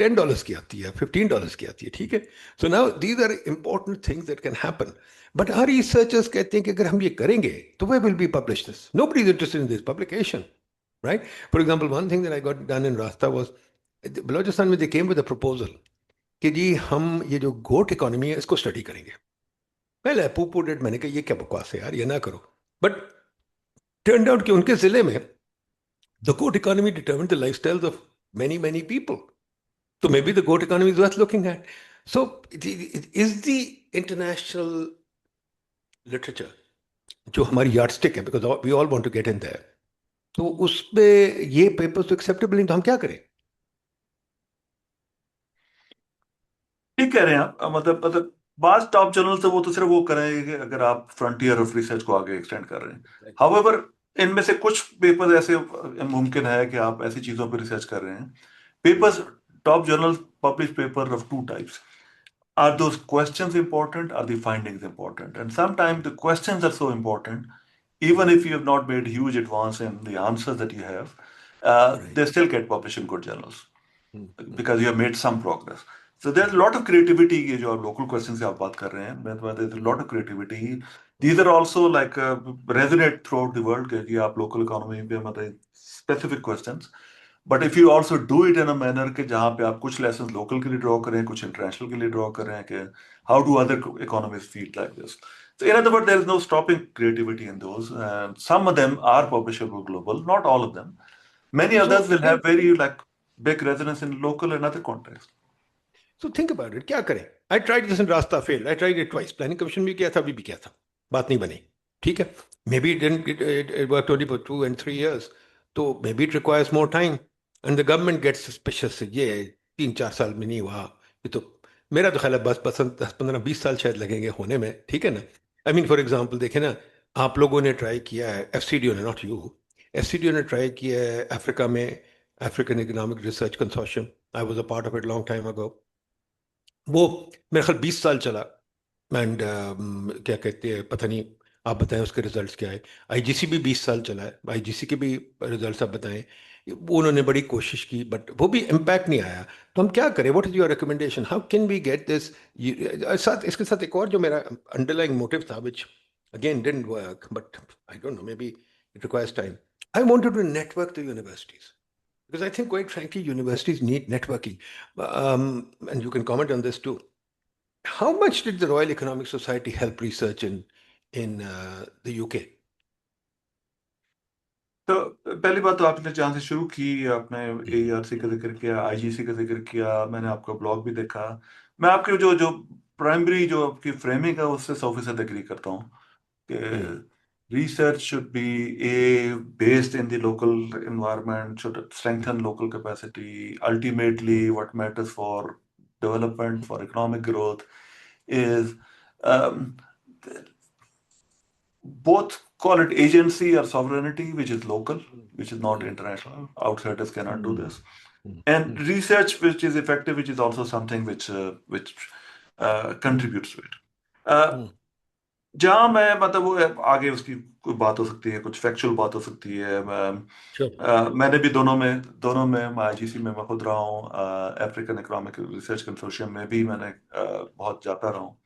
$10 की आती है, $15 की आती है, ठीक है. So now these are important things that can happen. But are researchers कहते हैं कि अगर हम ये करेंगे तो we will be publish this, nobody is interested in this publication, right. For example, one thing that I got done in रास्ता was, Balochistan में दे केम विद अ प्रपोजल कि जी हम ये जो गोट इकोनॉमी है इसको स्टडी करेंगे. पहले पू डेट, मैंने कहा ये क्या बकवास है यार, ये ना करो. बट टर्न आउट कि उनके जिले में the goat economy determined the lifestyles of many, many people. So maybe the goat economy is worth looking at. So is the international literature जो हमारी yardstick है, because we all want to get in there, तो उस पे ये papers तो acceptable नहीं, तो हम क्या करें? ठीक कह रहे हैं आप मतलब बाज टॉप जर्नल से वो तो सिर्फ वो करेंगे कि अगर आप फ्रंटियर ऑफ रिसर्च को आगे एक्सटेंड कर रहे हैं. हाउएवर इनमें से कुछ पेपर ऐसे मुमकिन है कि आप ऐसी चीजों पर रिसर्च कर रहे हैं. Papers, top journal publish paper of two types. Are those questions important? Are the findings important? And sometimes the questions are so important, even if you have not made huge advance in the answers that you have, Right. they still get published in good journals Hmm. because you have made some progress. So there's a lot of creativity. ये जो आप local questions से आप बात कर रहे हैं, there's a lot of creativity. These are also like resonate throughout the world कि ये आप local economy पे मतलब specific questions. But if you also do it in a manner के जहाँ पे आप कुछ लेसन लोकल के लिए ड्रॉ करें, कुछ इंटरनेशनल के लिए ड्रॉ करें कि how do other economies feel like this. So in other words, there is no stopping creativity in those. And some of them are publishable global, not all of them. Many So others will again, have very like big resonance in local and other contexts. so think about it, क्या करें? I tried this in रास्ता, failed. I tried it twice. Planning commission भी किया था, अभी भी किया था, बात नहीं बनी, ठीक है. Maybe it worked only for 2 and 3 years. तो maybe it requires more time. And the government gets suspicious. ये 3-4 साल में नहीं हुआ, ये तो मेरा तो ख्याल है बस 10-15-20 साल शायद लगेंगे होने में, ठीक है ना. आई मीन फॉर एग्जाम्पल देखें ना, आप लोगों ने ट्राई किया है, एफसीडीओ ने, नॉट यू, एफसीडीओ ने ट्राई किया है अफ्रीका में, African economic research consortium. I was a part of it long time ago. वो मेरे ख्याल 20 साल चला. एंड क्या कहते हैं, पता नहीं, आप बताएं उसके रिजल्ट्स क्या है. आईजीसी भी 20 साल चला है, आईजीसी के भी रिजल्ट्स आप बताएं. वो उन्होंने बड़ी कोशिश की, बट वो भी इम्पैक्ट नहीं आया. तो हम क्या करें? What is your recommendation? How can we get this? साथ इसके साथ एक और जो मेरा अंडरलाइंग मोटिव था, which again didn't work, but I don't know, maybe it requires time. I wanted to network the universities, because I think, quite frankly, universities need networking. And you can comment on this too. How much did the Royal Economic Society help research in the UK? तो पहली बात तो आपने जहाँ से शुरू की, आपने Mhm. एआरसी का जिक्र किया, आईजीसी का जिक्र किया, मैंने आपका ब्लॉग भी देखा. मैं आपके जो जो प्राइमरी जो आपकी फ्रेमिंग है उससे 100% एग्री करता हूँ Mm. कि research should be based in the local environment, should strengthen local capacity. Ultimately, what matters for development, for economic growth, is um, both call it agency or sovereignty, which is local, which is not Mm. international. Outsiders cannot do Mm. this. Mm. And Mm. research which is effective, which is also something which contributes to it. Uh, Mm. जहाँ मैं मतलब वो आगे उसकी कोई बात हो सकती है, कुछ फैक्चुअल बात हो सकती है. Sure. मैंने भी दोनों में मैं आईजीसी में मैं खुद रहा हूँ, अफ्रीकन इकोनॉमिक रिसर्च कंसोर्शियम में भी मैंने बहुत जाता रहा हूँ.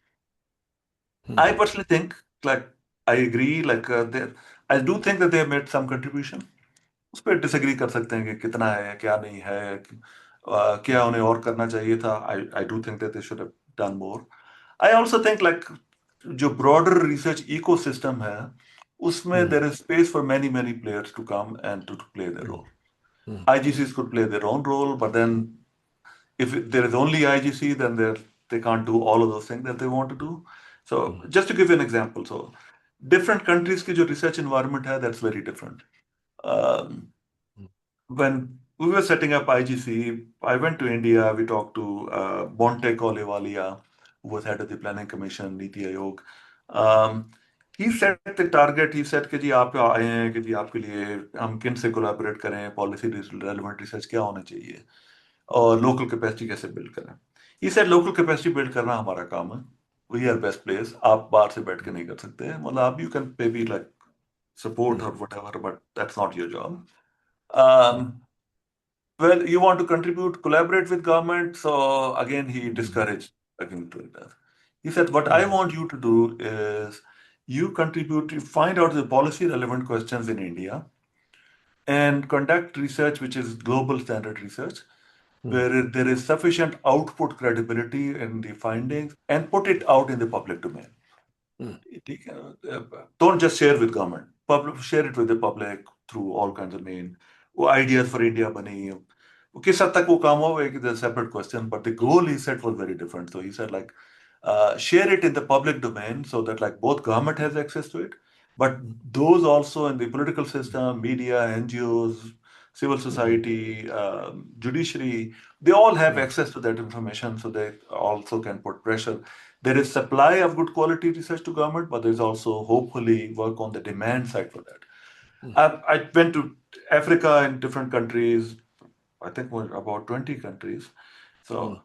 I Mm. personally think, like, I agree, like, I do think that they have made some contribution. उस पर डिसएग्री कर सकते हैं कि कितना है, क्या नहीं है, क्या उन्हें और करना चाहिए था. I do think that they should have done more. I also think, like, जो broader research ecosystem है, उसमें Mm. there is space for many players to come and to play their Mm. role. Mm. IGCs could play their own role, but then If there is only IGC, then they can't do all of those things that they want to do. So just to give you an example, so different countries की जो research environment है, that's very different. Um, when we were setting up IGC, I went to India. We talked to Bonte Kohliwalia, who was head of the Planning Commission, Niti Aayog. He set the target. He said कि जी आप आए हैं कि जी आपके लिए हम किन से कोलैबोरेट करें, पॉलिसी रेलेवेंट रिसर्च क्या होना चाहिए और लोकल कैपेसिटी कैसे बिल्ड करें. He said local capacity build करना हमारा काम है. We are best place. आप बाहर से बैठ के नहीं कर सकते. मतलब आप you can maybe like support or whatever, but that's not your job. Well, you want to contribute, collaborate with government. So again, he discouraged again doing that. He said, what I want you to do is you contribute, you find out the policy relevant questions in India and conduct research, which is global standard research, where there is sufficient output credibility in the findings and put it out in the public domain. Don't just share with government. Share it with the public through all kinds of means. Ideas for India bani. किस हद तक वो काम हुआ is a separate question, but the goal he set was very different. So he said like, share it in the public domain so that like both government has access to it, but those also in the political system, media, NGOs, civil society, judiciary, they all have access to that information, so they also can put pressure. There is supply of good quality research to government, but there's also hopefully work on the demand side for that. I went to Africa in different countries, I think about 20 countries. So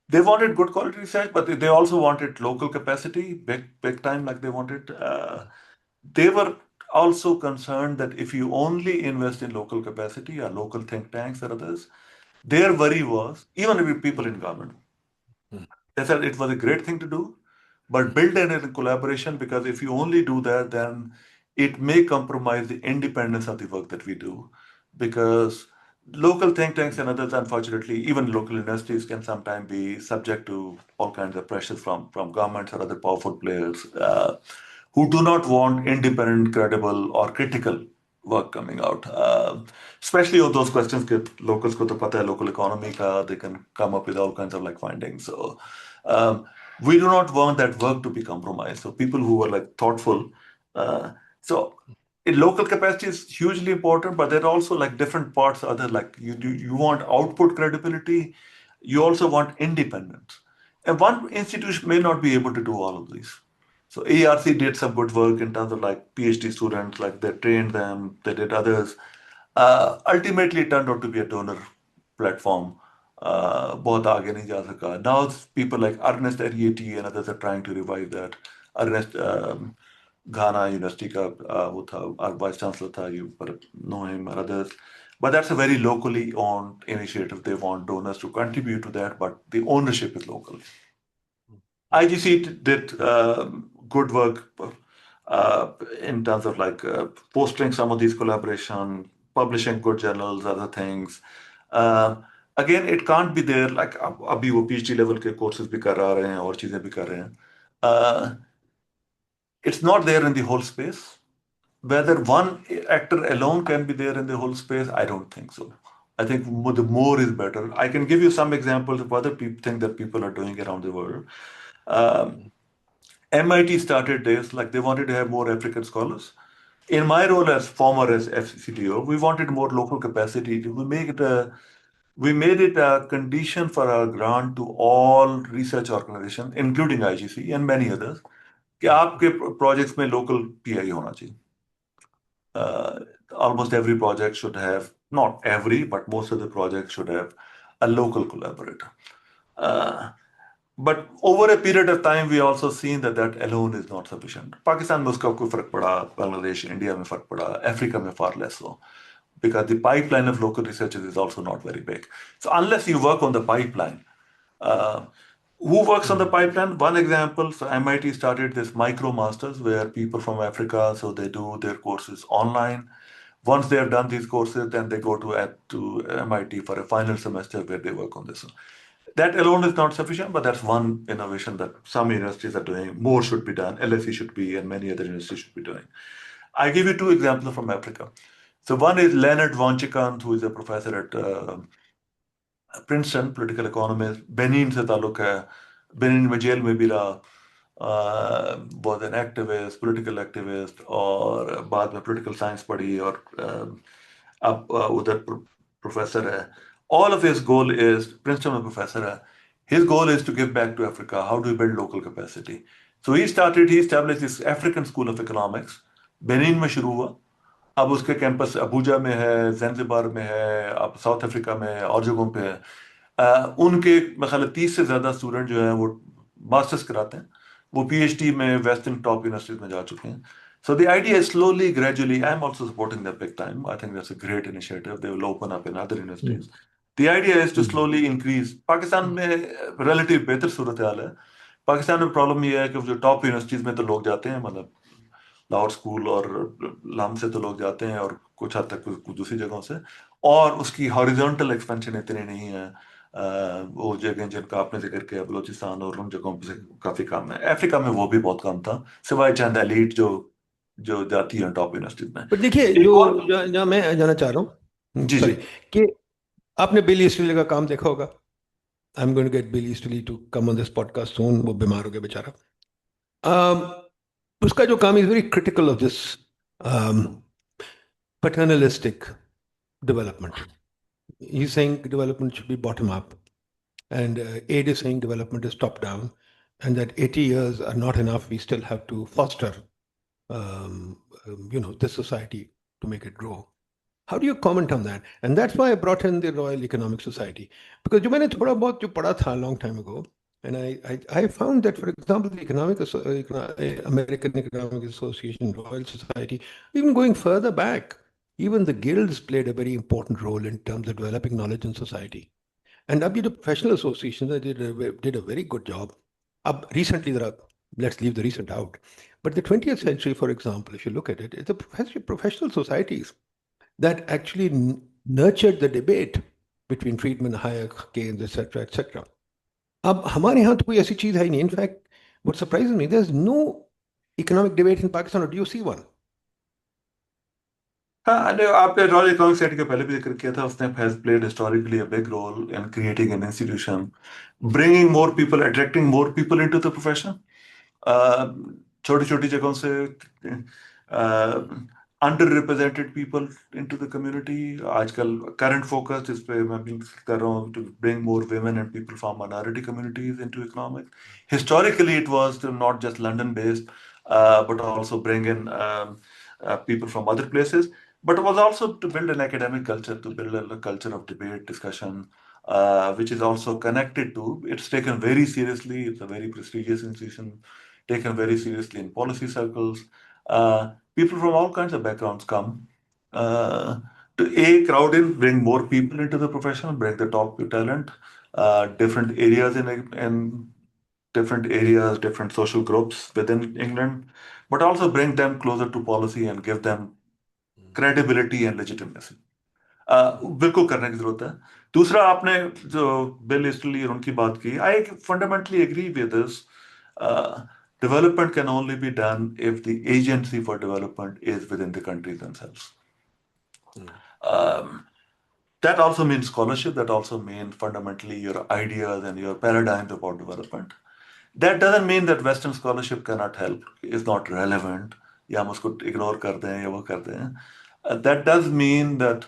they wanted good quality research, but they also wanted local capacity, big time, like they wanted. They were also concerned that if you only invest in local capacity or local think tanks or others, their worry was, even with people in government, they said it was a great thing to do, but build it in collaboration, because if you only do that, then it may compromise the independence of the work that we do. Because local think tanks and others, unfortunately, even local universities can sometimes be subject to all kinds of pressures from governments or other powerful players who do not want independent, credible, or critical work coming out. Especially on those questions that locals ko to pata hai, local economy ka, they can come up with all kinds of like findings. So we do not want that work to be compromised. So people who are like thoughtful. So local capacity is hugely important, but there are also like different parts. Other like you want output credibility, you also want independence, and one institution may not be able to do all of these. So ARC did some good work in terms of like PhD students, like they trained them, they did others. Ultimately, it turned out to be a donor platform. बहुत आगे नहीं जा सका. Now people like Ernest Ariety and others are trying to revive that. Ernest Ghana University का वो था, our vice chancellor था, you know him or others. But that's a very locally owned initiative. They want donors to contribute to that, but the ownership is local. IGC did good work in terms of like fostering some of these collaboration, publishing good journals, other things. Again, it can't be there like अभी वो PhD level के courses भी करा रहे हैं और चीजें भी कर रहे हैं. It's not there in the whole space. Whether one actor alone can be there in the whole space, I don't think so. I think the more is better. I can give you some examples of other things that people are doing around the world. MIT started this, like they wanted to have more African scholars. In my role as former as FCTO, we wanted more local capacity. We made it a condition for our grant to all research organizations, including IGC and many others, कि आपके projects में local PI होना चाहिए. Almost every project should have, not every, but most of the projects should have a local collaborator. But over a period of time, we also seen that alone is not sufficient. Pakistan में उसका कोई फर्क पड़ा, Bangladesh, India में फर्क पड़ा, Africa में far less so, because the pipeline of local researchers is also not very big. So unless you work on the pipeline, who works on the pipeline? One example, so MIT started this micro masters where people from Africa, so they do their courses online. Once they have done these courses, then they go to MIT for a final semester where they work on this. That alone is not sufficient, but that's one innovation that some universities are doing. More should be done. LSE should be, and many other universities should be doing. I give you two examples from Africa. So one is Leonard Wanchikant, who is a professor at Princeton, political economist. Benin سے تعلق ہے. Benin میں jail میں بھی رہا. Was an activist, political activist, اور بعد میں political science پڑھی اور اب ادھر پروفیسر ہے. All of his goal is, Princeton میں پروفیسر ہے, his goal is to give back to Africa. How do we build local capacity? So he established this African School of Economics. Benin میں شروع ہوا. اب اس کے campus Abuja میں ہے, زنزبار میں ہے, اب ساؤتھ افریقہ میں ہے, اور جگہوں پہ ہے. ان کے خیال 30 سے زیادہ اسٹوڈنٹ جو ہیں وہ ماسٹرز کراتے ہیں. وہ پی ایچ ڈی میں ویسٹرن ٹاپ یونیورسٹیز میں جا چکے ہیں. So the idea is slowly, gradually, I'm also supporting that big time. I think that's a great initiative. They will open up in other universities. The idea is to slowly increase. Pakistan میں relative بہتر صورتحال ہے. پاکستان میں problem یہ ہے کہ جو top universities میں تو لوگ جاتے ہیں, مطلب لاہور اسکول اور لام سے تو لوگ جاتے ہیں, اور کچھ حد تک کچھ دوسری جگہوں سے, اور اس کی ہاریزونٹل ایکسپینشن اتنی نہیں ہے. وہ جگہیں جن کا آپ نے ذکر کیا بلوچستان اور ان جگہوں پہ کافی کم ہے. افریقہ میں وہ بھی بہت کم تھا, سوائے چند ایلیٹ جو جاتی ہیں ٹاپ یونیورسٹیز میں. پر دیکھیے جو جہاں میں جانا چاہ رہا ہوں, جی سوری, کہ آپ نے بل ایسٹلی کا کام دیکھا ہوگا. I'm going to get Bill Easterly to come on this podcast soon. وہ بیمار ہو گیا بیچارہ. اس کا جو کام is very critical of this paternalistic development. He's saying development should be bottom up, and aid is saying development is top down, and that 80 years are not enough. We still have to foster, this society to make it grow. How do you comment on that? And that's why I brought in the Royal Economic Society, because جو میں نے تھوڑا بہت جو پڑھا تھا long time ago, and I found that, for example, the American Economic Association, Royal Society, even going further back, even the guilds played a very important role in terms of developing knowledge in society. And اب یہ جو professional associations did a very good job. اب recently, let's leave the recent out. But the 20th century, for example, if you look at it, it's a professional societies that actually nurtured the debate between Friedman, Hayek, Keynes, etc., etc. اب ہمارے یہاں تو کوئی ایسی چیز ہے ہی نہیں. In fact, what surprises me, there's no economic debate in Pakistan, or do you see one? ہاں, آپ نے رائل اکنامک سوسائٹی کا پہلے بھی ذکر کیا تھا. اس نے has played historically a big role in creating an institution, bringing more people, attracting more people into the profession. چھوٹی چھوٹی جگہوں سے under represented people into the community. آج کل کرنٹ فوکس اس پہ میں بھی کر رہا ہوں, to bring more women and people from minority communities into economics. Historically it was not just London based, but also bring in people from other places, but it was also to build an academic culture, to build a culture of debate, discussion, which is also connected to, it's taken very seriously, it's a very prestigious institution, taken very seriously in policy circles. People from all kinds of backgrounds come to crowd in, bring more people into the profession, bring the top talent, different areas in different areas, different social groups within England, but also bring them closer to policy and give them credibility and legitimacy. بالکل کرنے کی ضرورت ہے. دوسرا, آپ نے جو بل ایسٹلی اور ان کی بات کی, I fundamentally agree with this. Development can only be done if the agency for development is within the countries themselves. That also means scholarship, that also means fundamentally your ideas and your paradigms about development. That doesn't mean that Western scholarship cannot help, is not relevant, یا ہم اس کو ignore کر دیں یا وہ کر دیں. That does mean that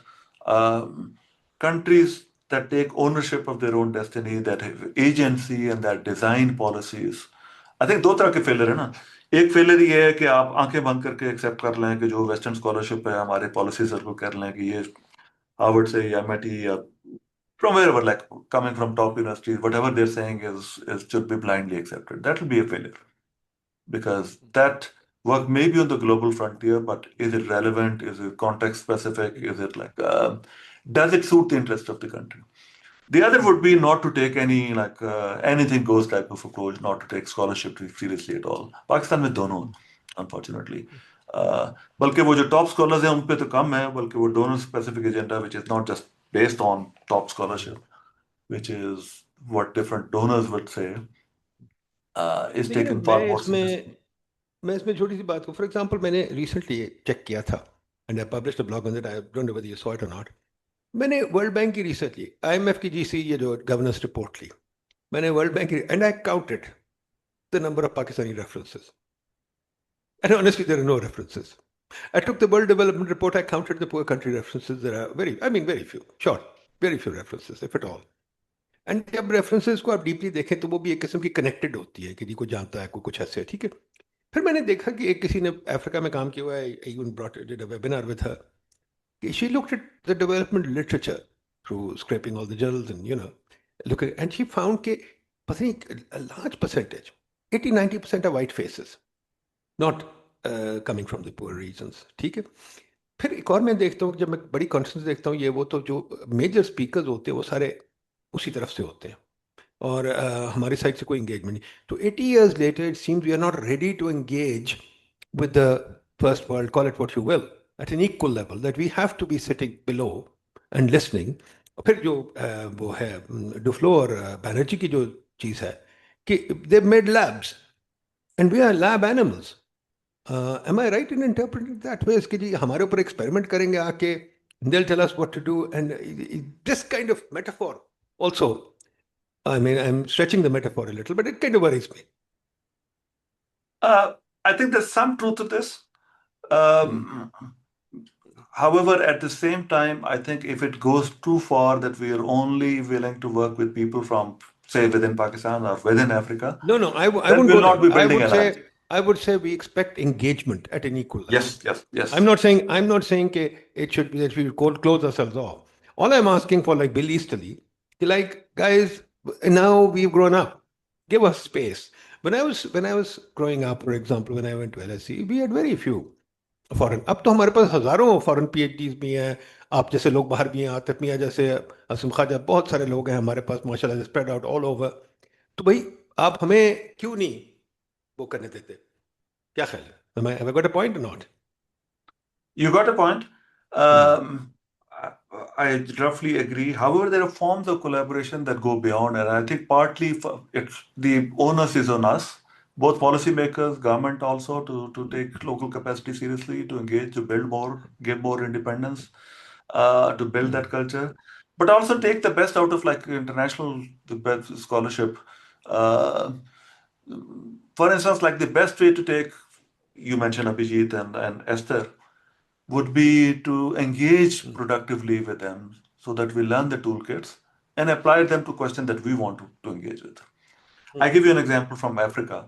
countries that take ownership of their own destiny, that have agency and that design policies. I think دو طرح کے فیلر ہیں نا. ایک فیلر یہ ہے کہ آپ آنکھیں بند کر کے ایکسیپٹ کر لیں کہ جو ویسٹرن اسکالرشپ ہے ہمارے پالیسی سرکل کر لیں کہ یہ ہارورڈ سے یا MIT یا from wherever, like coming from top universities, whatever they're saying is should be blindly accepted. That will be a failure, because that work may be on the global frontier, but is it relevant? Is it context specific? Is it like, does it suit the interest of the country? The other would be not to take any like anything goes type of approach, not to take scholarship seriously at all. Pakistan میں دونوں unfortunately. بلکہ وہ جو top scholars ہیں ان پہ تو کم ہے, بلکہ وہ donor specific agenda which is not just based on top scholarship, which is what different donors would say, is taken far more seriously. میں اس میں چھوٹی سی بات کو, فار ایگزامپل میں نے ریسنٹلی چیک کیا تھا, and I published a blog on that. I don't know whether you saw it or not. میں نے ورلڈ بینک کی ریسرچ لی, آئی ایم ایف کی جی سی یہ جو گورننس رپورٹ لی, میں نے ورلڈ بینک کی, and I counted the number of Pakistani references. And honestly, there are no references. I took the World Development Report, I counted the poor country references. There are very few, sure, very few references, if at all. And جب references کو آپ deeply دیکھیں تو وہ بھی ایک قسم کی کنیکٹڈ ہوتی ہے کہ جی کو جانتا ہے کوئی کچھ ایسے ہے, ٹھیک ہے. پھر میں نے دیکھا کہ ایک کسی نے افریقہ میں کام کیا ہوا ہے, even brought did a webinar with her, کہ she looked at the development literature through scraping all the journals and you know look, and she found کہ پتہ نہیں large percentage 80-90% are white faces, not coming from the poor regions, ٹھیک ہے. پھر ایک اور میں دیکھتا ہوں, جب میں بڑی کانفرنس دیکھتا ہوں, یہ وہ تو جو میجر اسپیکرز ہوتے ہیں وہ سارے اسی طرف سے ہوتے ہیں, اور ہماری سائڈ سے کوئی انگیجمنٹ نہیں. تو 80 years later it seems we are not ready to engage with the first world, call it what you will, at an equal level, that we have to be sitting below and listening. پھر جو وہ ہے ڈوفلو اور بینرجی کی جو چیز ہے کہ they've made labs and we are lab animals. Am I right in interpreting that way? کہ جی ہمارے اوپر ایکسپیریمنٹ کریں گے آ کے, they'll tell us what to do, and this kind of metaphor also, I mean, I'm stretching the metaphor a little, but it kind of worries me. I think there's some truth to this. However, at the same time, I think if it goes too far that we are only willing to work with people from, say, within Pakistan or within Africa, No, I then wouldn't we'll go not be there. building an alliance. I would say we expect engagement at an equal level. Yes. I'm not saying it should be that we close ourselves off. All I'm asking for, like Bill Easterly, like, guys, now we've grown up. Give us space. When I was growing up, for example, when I went to LSE, we had very few foreign. اب تو ہمارے پاس ہزاروں فورن P H Ds بھی ہیں. آپ جیسے لوگ باہر بھی ہیں, عاطف میاں جیسے, عاصم خواجہ, بہت سارے لوگ ہیں ہمارے پاس ماشاء اللہ, اسپریڈ آؤٹ آل اوور. تو بھائی آپ ہمیں کیوں نہیں وہ کرنے دیتے؟ کیا خیال ہے؟ Have I got a point or not? You got a point. I roughly agree. However, there are forms of collaboration that go beyond, and I think partly the onus is on us, both policymakers, government also, to take local capacity seriously, to engage, to build more, give more independence, to build that culture, but also take the best out of like the best scholarship. For instance, like the best way to take, you mentioned Abhijit and Esther, would be to engage productively with them so that we learn the toolkits and apply them to questions that we want to engage with. I give you an example from Africa.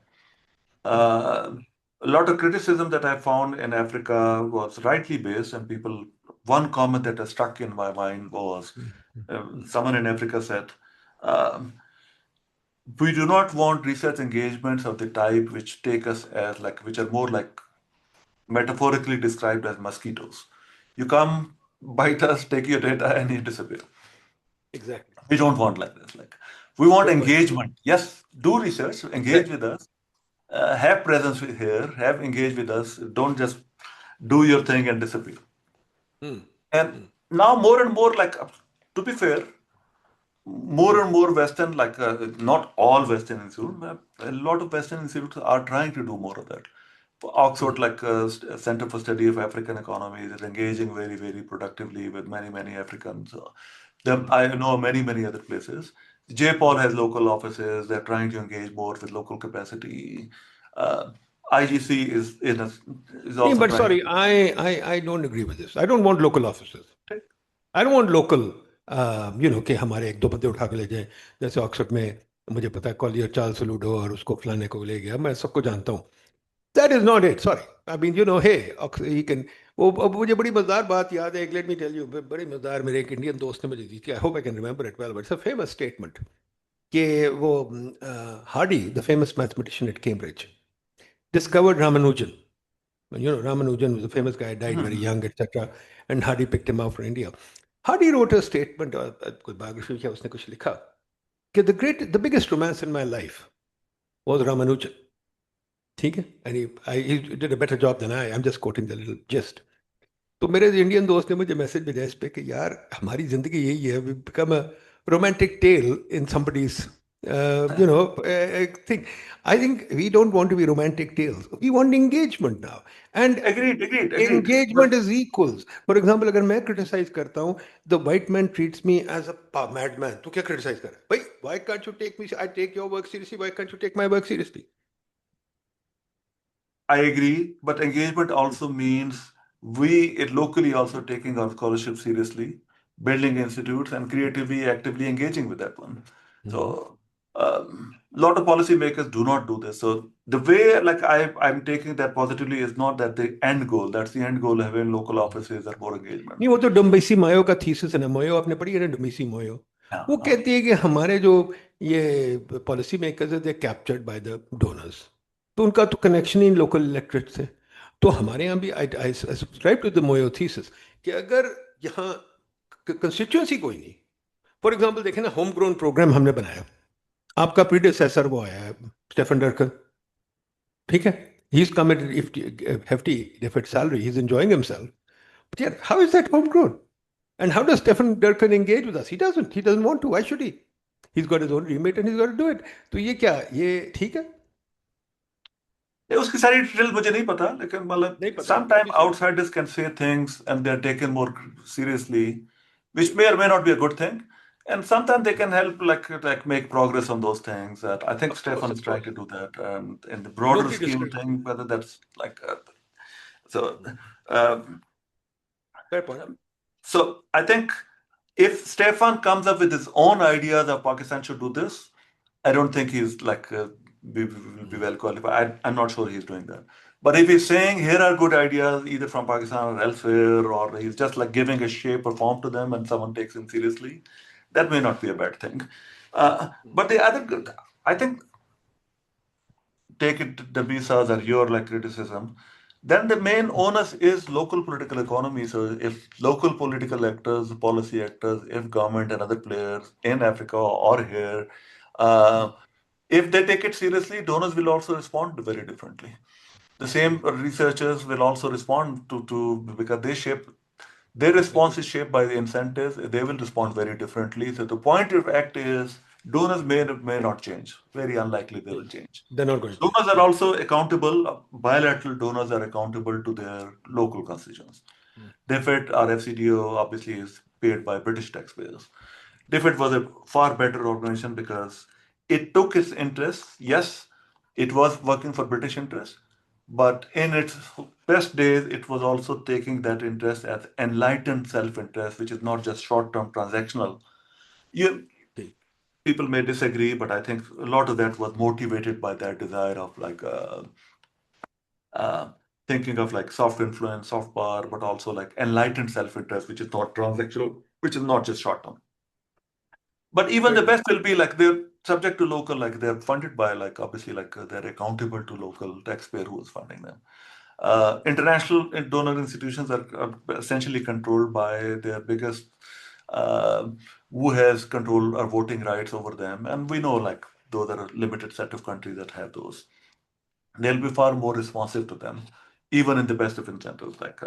A lot of criticism that I found in Africa was rightly based, and one comment that has stuck in my mind was, someone in Africa said, we do not want research engagements of the type which take us as which are more like metaphorically described as mosquitoes. You come, bite us, take your data, and you disappear. Exactly. We don't want like this. We want engagement. Yes, do research, engage with us, have presence here, have engaged with us. Don't just do your thing and disappear. And now more and more, to be fair, more and more Western, not all Western institutes, a lot of Western institutes are trying to do more of that. Oxford, Center for Study of African Economies, is engaging very, very productively with many Africans. I know many other places. J-POL has local offices. They're trying to engage more with local capacity. IGC is also. But sorry, I don't agree with this. I don't want local offices. I don't want local, کہ ہمارے ایک دو بندے اٹھا کے لے جائیں. جیسے Oxford میں مجھے پتا ہے کالیر چارلس سلوڈو اور اس کو فلانے کو لے گیا, میں سب کو جانتا ہوں. That is not it. Sorry. I mean, hey, he can. اب مجھے بڑی مزدار بات یاد ہے ایک, let me tell you, بڑی مزدار میرے ایک انڈین دوست نے مجھے دی تھی. I hope I can remember it well, but it's a famous statement. کہ وہ Hardy, the famous mathematician at Cambridge, discovered Ramanujan. Ramanujan was a famous guy, died very young, etc. And Hardy picked him out for India. Hardy wrote a statement, کوئی biography کیا, اس نے کچھ لکھا کہ the biggest romance in my life was Ramanujan. ٹھیک ہے, and he did a better job than I. I'm just quoting the little gist. تو میرے انڈین دوست نے مجھے میسج بھیجا اس پہ کہ یار ہماری زندگی یہی ہے, we become a romantic tale in somebody's thing. I think we don't want to be romantic tales. We want engagement now. And Agreed. But engagement is equals. For example, अगर मैं criticize करता हूँ, the white man treats me as a madman. तो क्या criticize कर रहा है? भाई, why can't you take me? I take your work seriously. Why can't you take my work seriously? I agree, but engagement also means it locally also taking our scholarship seriously, building institutes, and creatively, actively engaging with that one. So, a lot of policymakers do not do this. So, the way like I'm taking that positively is not that the end goal. That's the end goal, having local offices or more engagement. नहीं, वो तो डम्बेसी मायो का thesis है ना. मोयो आपने पढ़ी है ना, डम्बेसी मोयो. वो कहती है कि हमारे जो ये पॉलिसी मेकर्स है, दे कैप्चर्ड बाय द डोनर्स. तो उनका तो कनेक्शन ही लोकल इलेक्ट्रेट से. तो हमारे यहाँ भी I subscribe to the Moyo thesis कि अगर यहाँ कंस्टिट्यूएंसी कोई नहीं. फॉर एग्जांपल देखें ना, होम ग्रोन प्रोग्राम हमने बनाया. आपका प्रीडेसेसर वो आया है, स्टेफन डर्कन. ठीक है, he is come at hefty deferred salary, he's enjoying himself. But yeah, how is that homegrown? And how does Stephen Durkin engage with us? He doesn't. He doesn't want to. Why should he? He's got his own remit and he's got to do it. तो ये क्या, ये ठीक है? उसकी सारी detail मुझे नहीं पता, लेकिन मतलब sometimes outsiders can say things and they're taken more seriously, which may or may not be a good thing. And sometimes they can help like make progress on those things. That I think Stefan is trying to do that. And in the broader scheme of things, whether that's like so. Fair point. So I think if Stefan comes up with his own ideas of Pakistan should do this, I don't think he's like will be well qualified. I'm not sure he's doing that. But if he's saying here are good ideas either from Pakistan or elsewhere, or he's just like giving a shape or form to them and someone takes him seriously, that may not be a bad thing. But the other good, I think, take it the visas or your like criticism, then the main onus is local political economy. So if local political actors, policy actors, if government and other players in Africa or here, if they take it seriously, donors will also respond very differently. The same researchers will also respond to because their response is shaped by the incentives. They will respond very differently. So the point of act is donors may not change. Very unlikely they will change. They're not going to. Donors are also accountable. Bilateral donors are accountable to their local constituents. DFID, our FCDO, obviously is paid by British taxpayers. DFID was a far better organization because it took its interests. Yes, it was working for British interests, but in its best days, it was also taking that interest as enlightened self-interest, which is not just short-term transactional. People may disagree, but I think a lot of that was motivated by that desire of like thinking of like soft influence, soft power, but also like enlightened self-interest, which is not transactional, which is not just short-term. But even the best will be like they're subject to local, like they're funded by like obviously like they're accountable to local taxpayer who is funding them. International donor institutions are essentially controlled by their biggest, who has control or voting rights over them. And we know like those are a limited set of countries that have those. They'll be far more responsive to them, even in the best of incentives. Like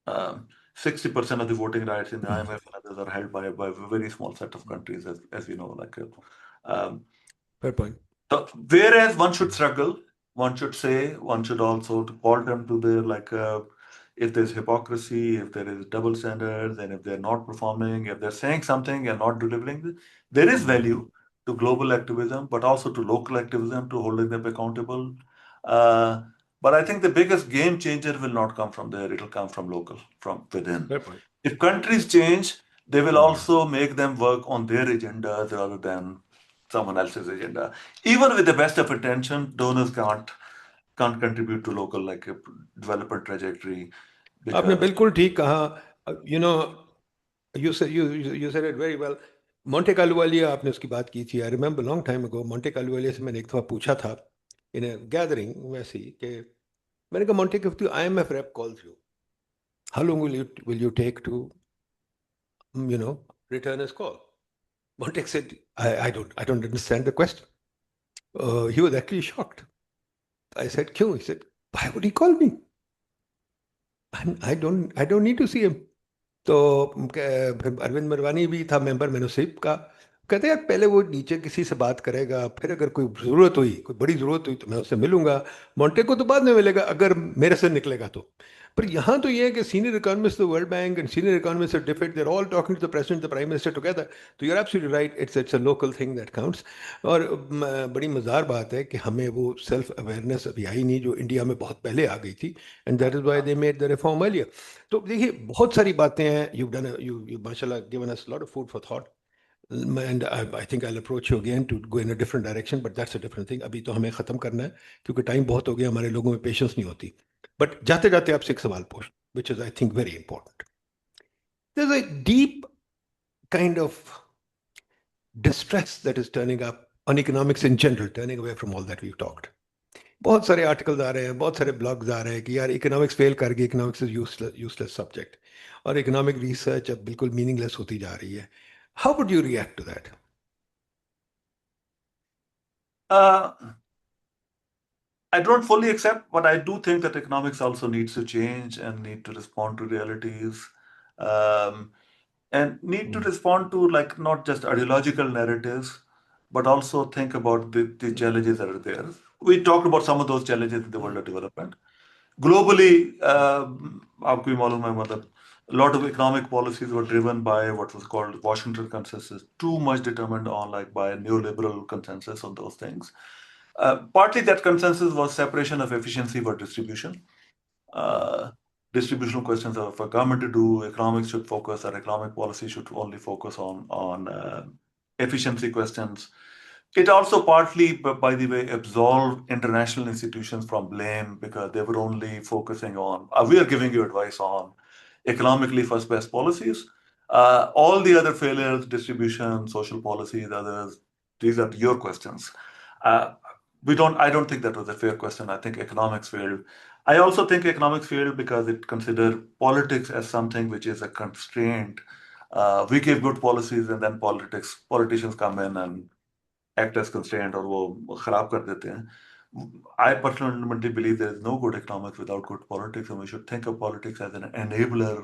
60% of the voting rights in the IMF and others are held by a very small set of countries, as we know. Like, fair point. So, whereas one should struggle, one should say, one should also call them to their like, if there's hypocrisy, if there is double standards, and if they're not performing, if they're saying something and not delivering, there is value to global activism, but also to local activism to holding them accountable. But I think the biggest game changer will not come from there. It'll come from local, from within. Fair point. If countries change, they will also make them work on their agendas rather than someone else's agenda. Even with the best of intention, donors can't contribute to local like a development trajectory. आपने बिल्कुल ठीक कहा. You said it very well. Monte Carlo आपने उसकी बात की थी. I remember long time ago, Monte Carlo से मैंने एक दफा पूछा था in a gathering वैसे ही कि मैंने कहा Monte, if the IMF rep calls you, how long will you take to return his call? Monte said, I don't understand the question. He was actually shocked. I said, क्यों? He said, why would he call me? I don't need to see him. तो अरविंद मरवानी भी था member मेनोसिप का. कहते हैं यार पहले वो नीचे किसी से बात करेगा, फिर अगर कोई ज़रूरत हुई, कोई बड़ी ज़रूरत हुई तो मैं उससे मिलूंगा। मोंटे को तो बाद में मिलेगा अगर मेरे से निकलेगा तो। पर यहाँ तो ये है कि senior economist World Bank and senior economist defect, they're all talking to the president the prime minister together. तो you're absolutely right, it's a local thing that counts. और बड़ी मज़ेदार बात है कि हमें वो सेल्फ अवेयरनेस अभी आई नहीं जो इंडिया में बहुत पहले आ गई थी, and that is why they made the reform earlier. तो देखिए बहुत सारी बातें हैं, यू डन यू माशाल्लाह given us lot of food for thought. And I think I'll approach you again to go in a different direction, but that's a different thing. अभी तो हमें ख़त्म करना है क्योंकि टाइम बहुत हो गया, हमारे लोगों में पेशेंस नहीं होती। बट जाते जाते आपसे एक सवाल पूछ, which is I think very important. There's a deep kind of distress that is turning up on economics in general, turning away from all that we've talked. बहुत सारे आर्टिकल्स आ रहे हैं, बहुत सारे ब्लॉग्स आ रहे हैं कि यार इकोनॉमिक्स फेल कर गई, इकोनॉमिक्स इज यूजलेस सब्जेक्ट, और इकोनॉमिक रिसर्च अब बिल्कुल मीनिंगलेस होती जा रही है। How would you react to that? Uh, I don't fully accept, but I do think that economics also needs to change and need to respond to realities, um, and need to respond to like not just ideological narratives, but also think about the challenges that are there. We talked about some of those challenges in the world of development. Globally, आपको भी मालूम है, मतलब a lot of economic policies were driven by what was called Washington Consensus, too much determined on like by a neoliberal consensus on those things. Partly that consensus was separation of efficiency for distribution. Uh, Distributional questions of for government to do, economics should focus, or economic policy should only focus on efficiency questions. It also partly, by the way, absolved international institutions from blame because they were only focusing on, we are giving you advice on economically first best policies. All the other failures, distribution, social policies, others, these are your questions. Uh, I don't think that was a fair question. I think economics failed. I also think economics failed because it considered politics as something which is a constraint. We give good policies and then politicians come in and act as constraint और वो खराब कर देते हैं. I personally believe there is no good economics without good politics, and we should think of politics as an enabler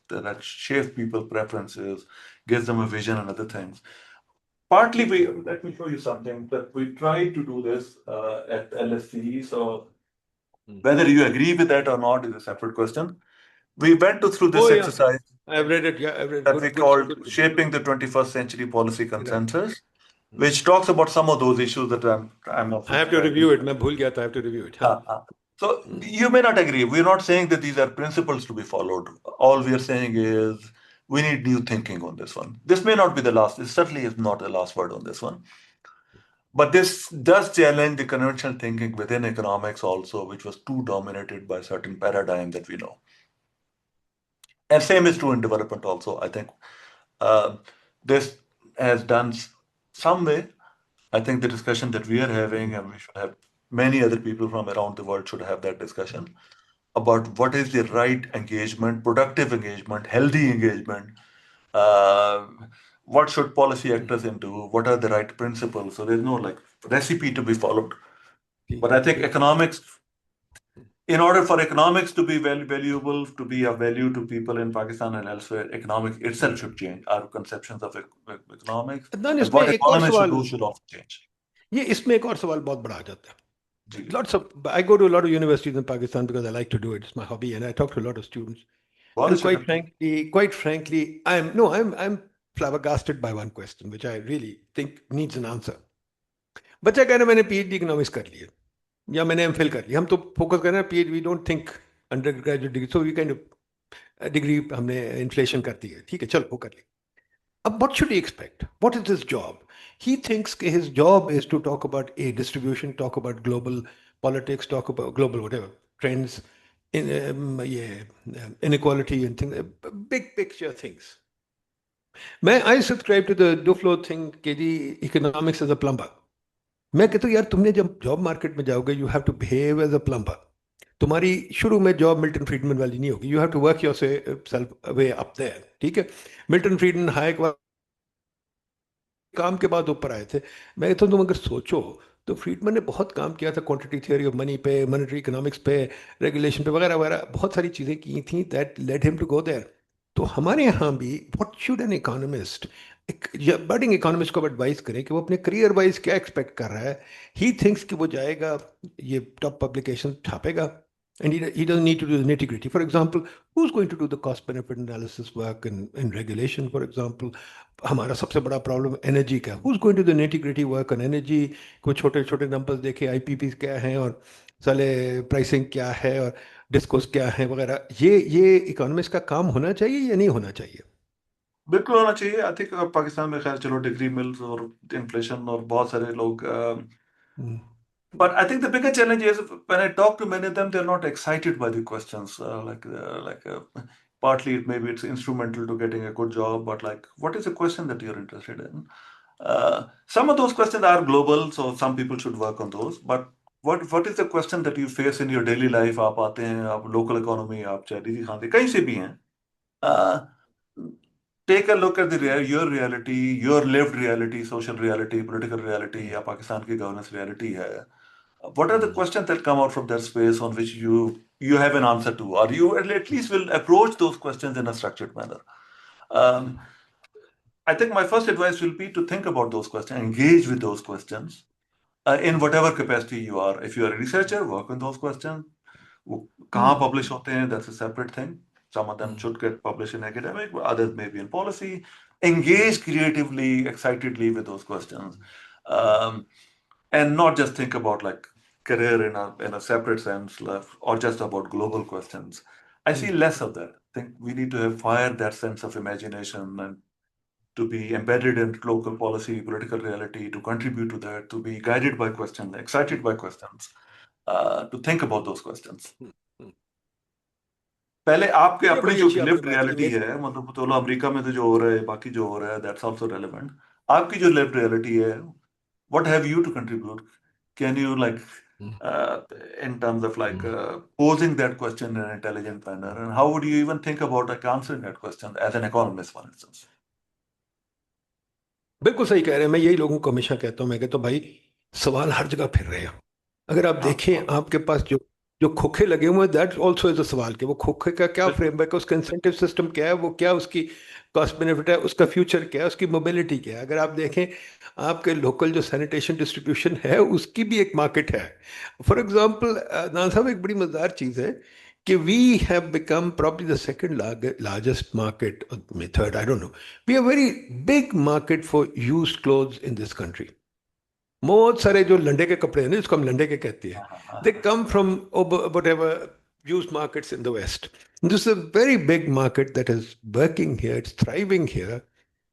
that shapes people's preferences, gives them a vision and other things. Partly, let me show you something that we tried to do this at LSE. So whether you agree with that or not is a separate question. We went through this exercise. I've read it. Yeah, I've read it. That we called Shaping the 21st Century Policy Consensus, which talks about some of those issues that I'm not. I have to review it. मैं भूल गया था. I have to review it. So you may not agree. We're not saying that these are principles to be followed. All we are saying is we need new thinking on this one. This may not be the last. It certainly is not the last word on this one. But this does challenge the conventional thinking within economics also, which was too dominated by certain paradigm that we know. And same is true in development also. I think this has done some way. I think the discussion that we are having, and we should have many other people from around the world should have that discussion about what is the right engagement, productive engagement, healthy engagement. What should policy actors do? What are the right principles? So there's no like recipe to be followed. But I think economics, in order for economics to be valuable, to be of value to people in Pakistan and elsewhere, economics itself should change. Our conceptions of economics and what economists should do should also change. ये इसमें एक और सवाल बहुत बड़ा आ जाता है. Lots of I go to a lot of universities in Pakistan because I like to do it. It's my hobby, and I talk to a lot of students. And quite frankly, I'm flabbergasted by one question, which I really think needs an answer. बच्चा कह रहा है मैंने PhD economics कर लिया या मैंने MPhil कर लिया. हम तो फोकस कर रहे हैं PhD. We don't think undergraduate degree. So we kind of degree हमने इन्फ्लेशन कर दी है. ठीक है, चलो वो कर ली. अब what should he expect? What is his job? He thinks his job is to talk about a distribution, talk about global politics, talk about global whatever trends, inequality and things, big picture things. I subscribe to the Duflo thing कि जी economics as a plumber. मैं कहता हूँ यार तुमने जब job market में जाओगे you have to behave as a plumber. तुम्हारी शुरू में जॉब मिल्टन फ्रीडमैन वाली नहीं होगी. You have to work yourself way up there. ठीक है. मिल्टन फ्रीडमैन हाइक काम के बाद ऊपर आए थे. मैं कहता हूँ तुम अगर सोचो तो फ्रीडमैन ने बहुत काम किया था क्वांटिटी थियोरी ऑफ मनी पे, मॉनेटरी इकोनॉमिक्स पे, रेगुलेशन पे वगैरह वगैरह, बहुत सारी चीज़ें की थी that led him to go there. तो हमारे यहाँ भी what should an economist budding economist को एडवाइस करें कि वो अपने करियर वाइज क्या एक्सपेक्ट कर रहा है. ही थिंक्स कि वो जाएगा, ये टॉप पब्लिकेशन छापेगा, and he doesn't need to do the nitty gritty. For example, who's going to do the cost benefit analysis work in regulation, for example? हमारा सबसे बड़ा प्रॉब्लम एनर्जी का. who's going to do the nitty gritty work on energy? कोई छोटे छोटे numbers देखे, IPP क्या हैं और साले प्राइसिंग क्या है और डिस्कोस क्या है वगैरह. ये इकोनॉमिस्ट का काम होना चाहिए या नहीं होना चाहिए? बिल्कुल होना चाहिए. आई थिंक पाकिस्तान में खैर चलो डिग्री मिल्स और इन्फ्लेशन और बहुत सारे लोग Hmm. but I think the bigger challenge is when I talk to many of them, they're not excited by the questions. Partly it maybe it's instrumental to getting a good job, but like, what is the question that you're interested in? Some of those questions are global, so some people should work on those. But what is the question that you face in your daily life? आप आते हैं, आप local economy, आप चाय खाते कहीं से भी हैं. Uh, Take a look at your reality, your lived reality, social reality, political reality, या पाकिस्तान की governance reality है. What are the questions that come out from that space on which you have an answer to, or you at least will approach those questions in a structured manner? Um, I think my first advice will be to think about those questions, engage with those questions in whatever capacity you are. If you are a researcher, work on those questions. वो कहाँ Hmm. publish होते हैं, that's a separate thing. Some of them should get published in academic, but others may be in policy. Engage creatively, excitedly with those questions. Um, and not just think about like career in a separate sense or just about global questions. I see less of that. I think we need to have fire that sense of imagination and to be embedded in local policy, political reality, to contribute to that, to be guided by questions, excited by questions, to think about those questions. Hmm. पहले आपके ये अपनी बड़ी जो अच्छी आपने lived बात की. रियलिटी मेरे है, मतलब चलो अमेरिका में तो जो हो रहा है, बाकी जो हो रहा है, दैट्स आल्सो रेलेवेंट. आपकी जो लिव्ड रियलिटी है, what have you to contribute? Can you like uh, in terms of like posing that question in an intelligent manner, and how would you even think about like answering that question as an economist, for instance? बिल्कुल सही कह रहे हैं. मैं यही लोगों को हमेशा कहता हूँ, मैं कहता हूँ भाई, सवाल हर जगह फिर रहे हो. अगर आप हाँ, देखें हाँ, आपके पास जो जो खोखे लगे हुए हैं, दैट ऑल्सो इज अ सवाल कि वो खोखे का क्या बिल्कुल. फ्रेमवर्क है, उसका इंसेंटिव सिस्टम क्या है, वो क्या उसकी कॉस्ट बेनिफिट है, उसका फ्यूचर क्या है, उसकी मोबिलिटी क्या है. अगर आप देखें आपके लोकल जो सैनिटेशन डिस्ट्रीब्यूशन है उसकी भी एक मार्केट है. फॉर एग्जांपल नान साहब, एक बड़ी मजेदार चीज़ है कि we have become probably the second largest market, third, I don't know. We are very big market for used clothes in this country. बहुत सारे जो लंडे के कपड़े हैं ना, जिसको हम लंडे के कहते हैं, हाँ, हाँ, हाँ, they come from whatever used markets in the West. This is a very big market that is working here, it's thriving here.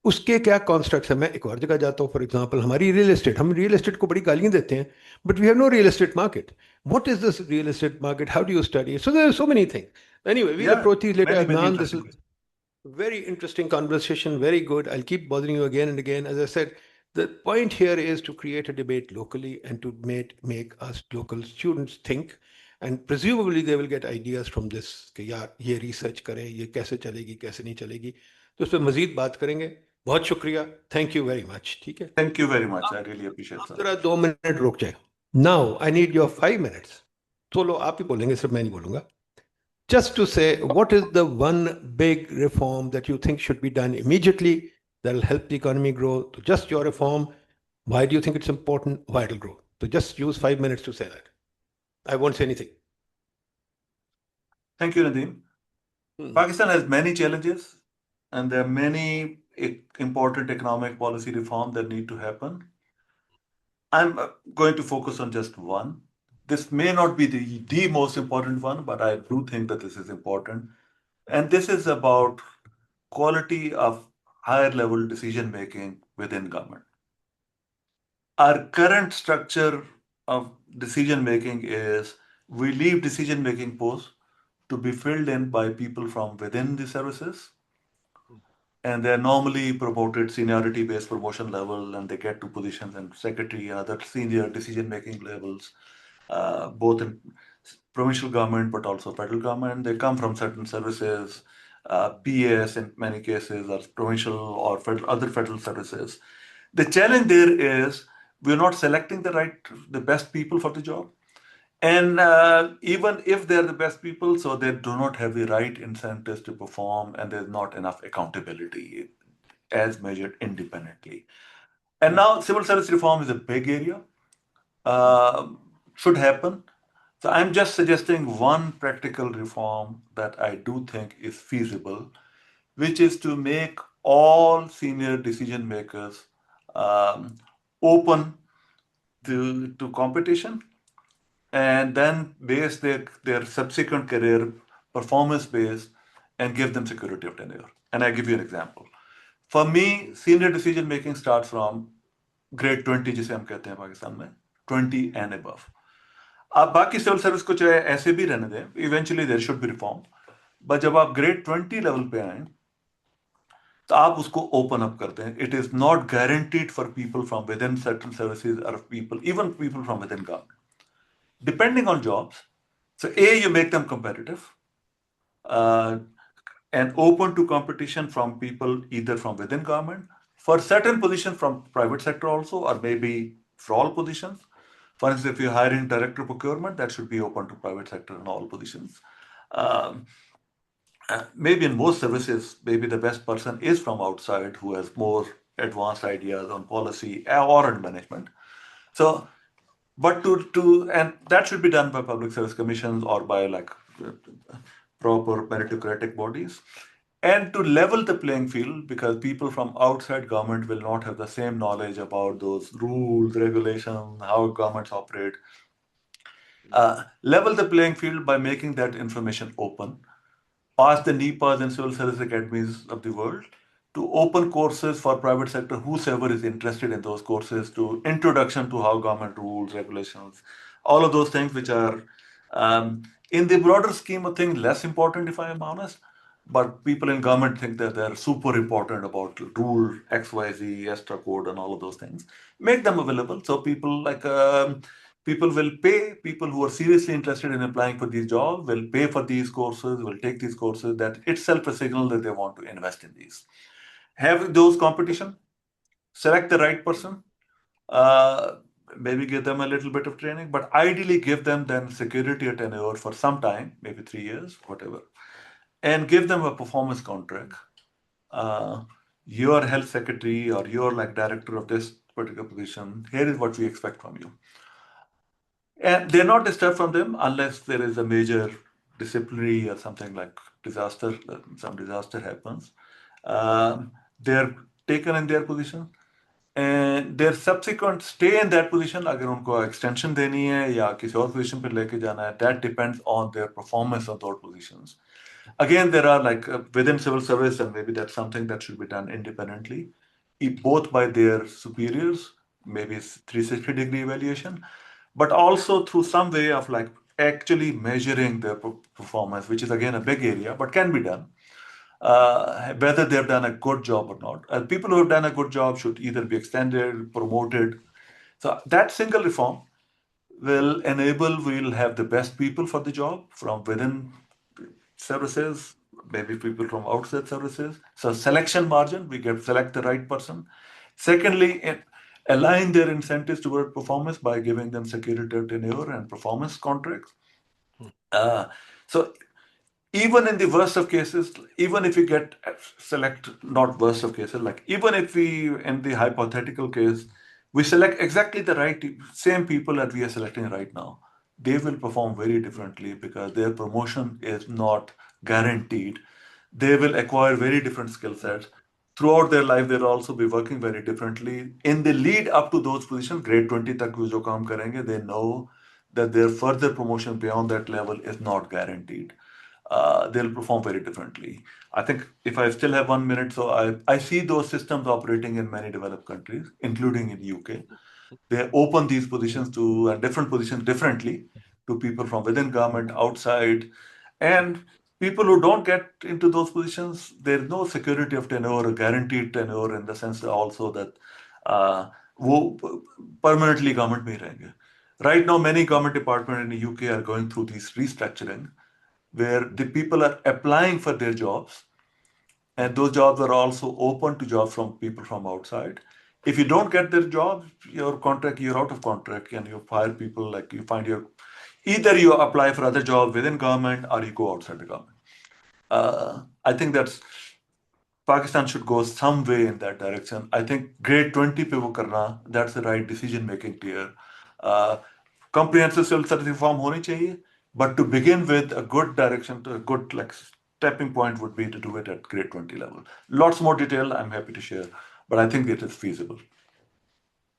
उसके क्या कॉन्स्ट्रक्ट्स है? मैं एक और जगह जाता हूँ, फॉर एग्जांपल हमारी रियल एस्टेट, हम रियल एस्टेट को बड़ी गालियां देते हैं, but we have no real estate market. What is this real estate market? How do you study? So there are so many things. Anyway, we'll yeah, approach this later. many many Adnan, this interesting is questions. very interesting conversation, very good. I'll keep bothering you again and again. As I said, the point here is to create a debate locally and to make us local students think. And presumably they will get ideas from this कि यार ये research करें, ये कैसे चलेगी, कैसे नहीं चलेगी. तो उस पर मजीद बात करेंगे. बहुत शुक्रिया. Thank you very much. ठीक है. Thank you very much. आप I really appreciate आप that. जरा 2 मिनट रुक जाए. Now I need your 5 minutes. चलो आप ही बोलेंगे, सिर्फ मैं नहीं बोलूंगा. Just to say, what is the one big reform that you think should be done immediately that will help the economy grow? So just your reform. Why do you think it's important? Why it'll grow? So just use 5 minutes to say that. I won't say anything. Thank you, Nadeem. Pakistan has many challenges, and there are many important economic policy reforms that need to happen. I'm going to focus on just one. This may not be the most important one, but I do think that this is important. And this is about quality of higher level decision making within government. Our current structure of decision making is we leave decision making posts to be filled in by people from within the services, and they're normally promoted seniority based promotion level, and they get to positions in secretary and other senior decision making levels, both in provincial government but also federal government. They come from certain services, PS in many cases, or provincial or other federal services. The challenge there is we're not selecting the best people for the job. And even if they're the best people, so they do not have the right incentives to perform, and there's not enough accountability. as measured independently. And now civil service reform is a big area, should happen. So I'm just suggesting one practical reform that I do think is feasible, which is to make all senior decision makers open to competition, and then base their subsequent career performance based and give them security of tenure. And I give you an example. For me, senior decision making starts from grade 20, जिसे हम कहते हैं पाकिस्तान में, 20 and above. आप बाकी civil service को चाहे ऐसे भी रहने दें, eventually there should be reform, but जब आप ग्रेड 20 लेवल पे आए तो आप उसको ओपन अप करते हैं. It is not guaranteed for people from within certain services और people even people from within government, depending on jobs. So A, you make them competitive and open to competition from people either from within government, for certain positions from private sector also, or maybe for all positions. For instance, if you're hiring director of procurement, that should be open to private sector in all positions. Maybe in most services, maybe the best person is from outside who has more advanced ideas on policy or in management. So, but and that should be done by public service commissions or by like proper meritocratic bodies. And to level the playing field, because people from outside government will not have the same knowledge about those rules, regulations, how governments operate. Level the playing field by making that information open. Ask the NEPAs and civil service academies of the world to open courses for private sector, whosoever is interested in those courses, to introduction to how government rules, regulations, all of those things which are, in the broader scheme of things, less important, if I am honest. But people in government think that they're super important about rule X, Y, Z, extra code, and all of those things. Make them available so people like people will pay. People who are seriously interested in applying for these jobs will pay for these courses, will take these courses. That itself a signal that they want to invest in these. Have those competition, select the right person, maybe give them a little bit of training, but ideally give them then security or tenure for some time, maybe 3 years, whatever, and give them a performance contract. Your health secretary or your like director of this particular position, here is what we expect from you. And they're not disturbed from them unless there is a major disciplinary or something like disaster, some disaster happens. They're taken in their position and their subsequent stay in that position, अगर उनको extension देनी है या किसी और position पे लेके जाना है, that depends on their performance on those positions. Again, there are like within civil service, and maybe that's something that should be done independently, both by their superiors, maybe it's 360-degree evaluation, but also through some way of like actually measuring their performance, which is again a big area, but can be done. Whether they've done a good job or not. People who have done a good job should either be extended, promoted. So that single reform will enable, we'll have the best people for the job from within services, maybe people from outside services. So selection margin, we get select the right person. Secondly, align their incentives toward performance by giving them security of tenure and performance contracts. So even in the worst of cases, even if we get select, not worst of cases, like even if we, in the hypothetical case, we select exactly the right, same people that we are selecting right now, they will perform very differently because their promotion is not guaranteed. They will acquire very different skill sets. Throughout their life, they'll also be working very differently. In the lead up to those positions, grade 20 tak wo jo kaam karenge, they know that their further promotion beyond that level is not guaranteed. They'll perform very differently. I think if I still have 1 minute, so I see those systems operating in many developed countries, including in UK. They open these positions to different positions differently to people from within government, outside, and people who don't get into those positions, there's no security of tenure or guaranteed tenure in the sense also that वो permanently government में रहेंगे. Right now, many government departments in the UK are going through this restructuring, where the people are applying for their jobs, and those jobs are also open to jobs from people from outside. If you don't get their job, your contract, you're out of contract, and you fire people, like you find your, either you apply for other jobs within government or you go outside the government. I think that's Pakistan should go some way in that direction. I think grade 20 pe wo karna, that's the right decision making clear. Comprehensive civil service reform honi chahiye, but to begin with, a good direction, to a good like stepping point would be to do it at grade 20 level. Lots more detail I'm happy to share, but I think it is feasible.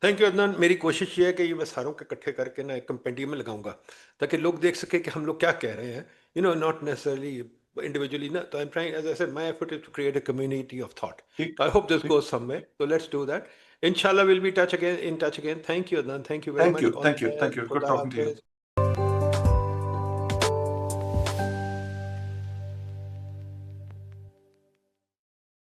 Thank you Adnan. मेरी कोशिश ये है कि ये मैं सारों के इकट्ठे करके ना एक कंपेंडियम में लगाऊंगा ताकि लोग देख सके कि हम लोग क्या कह रहे हैं, you know, not necessarily individually ना। तो I am trying, as I said, my effort is to create a community of thought. ठीक, आई होप दिस ठीक. Goes somewhere, so let's do that. Inshallah we'll be in touch again. Thank you Adnan, thank you very much. All the best. Thank you. Good Khuda talking to you. Hafiz.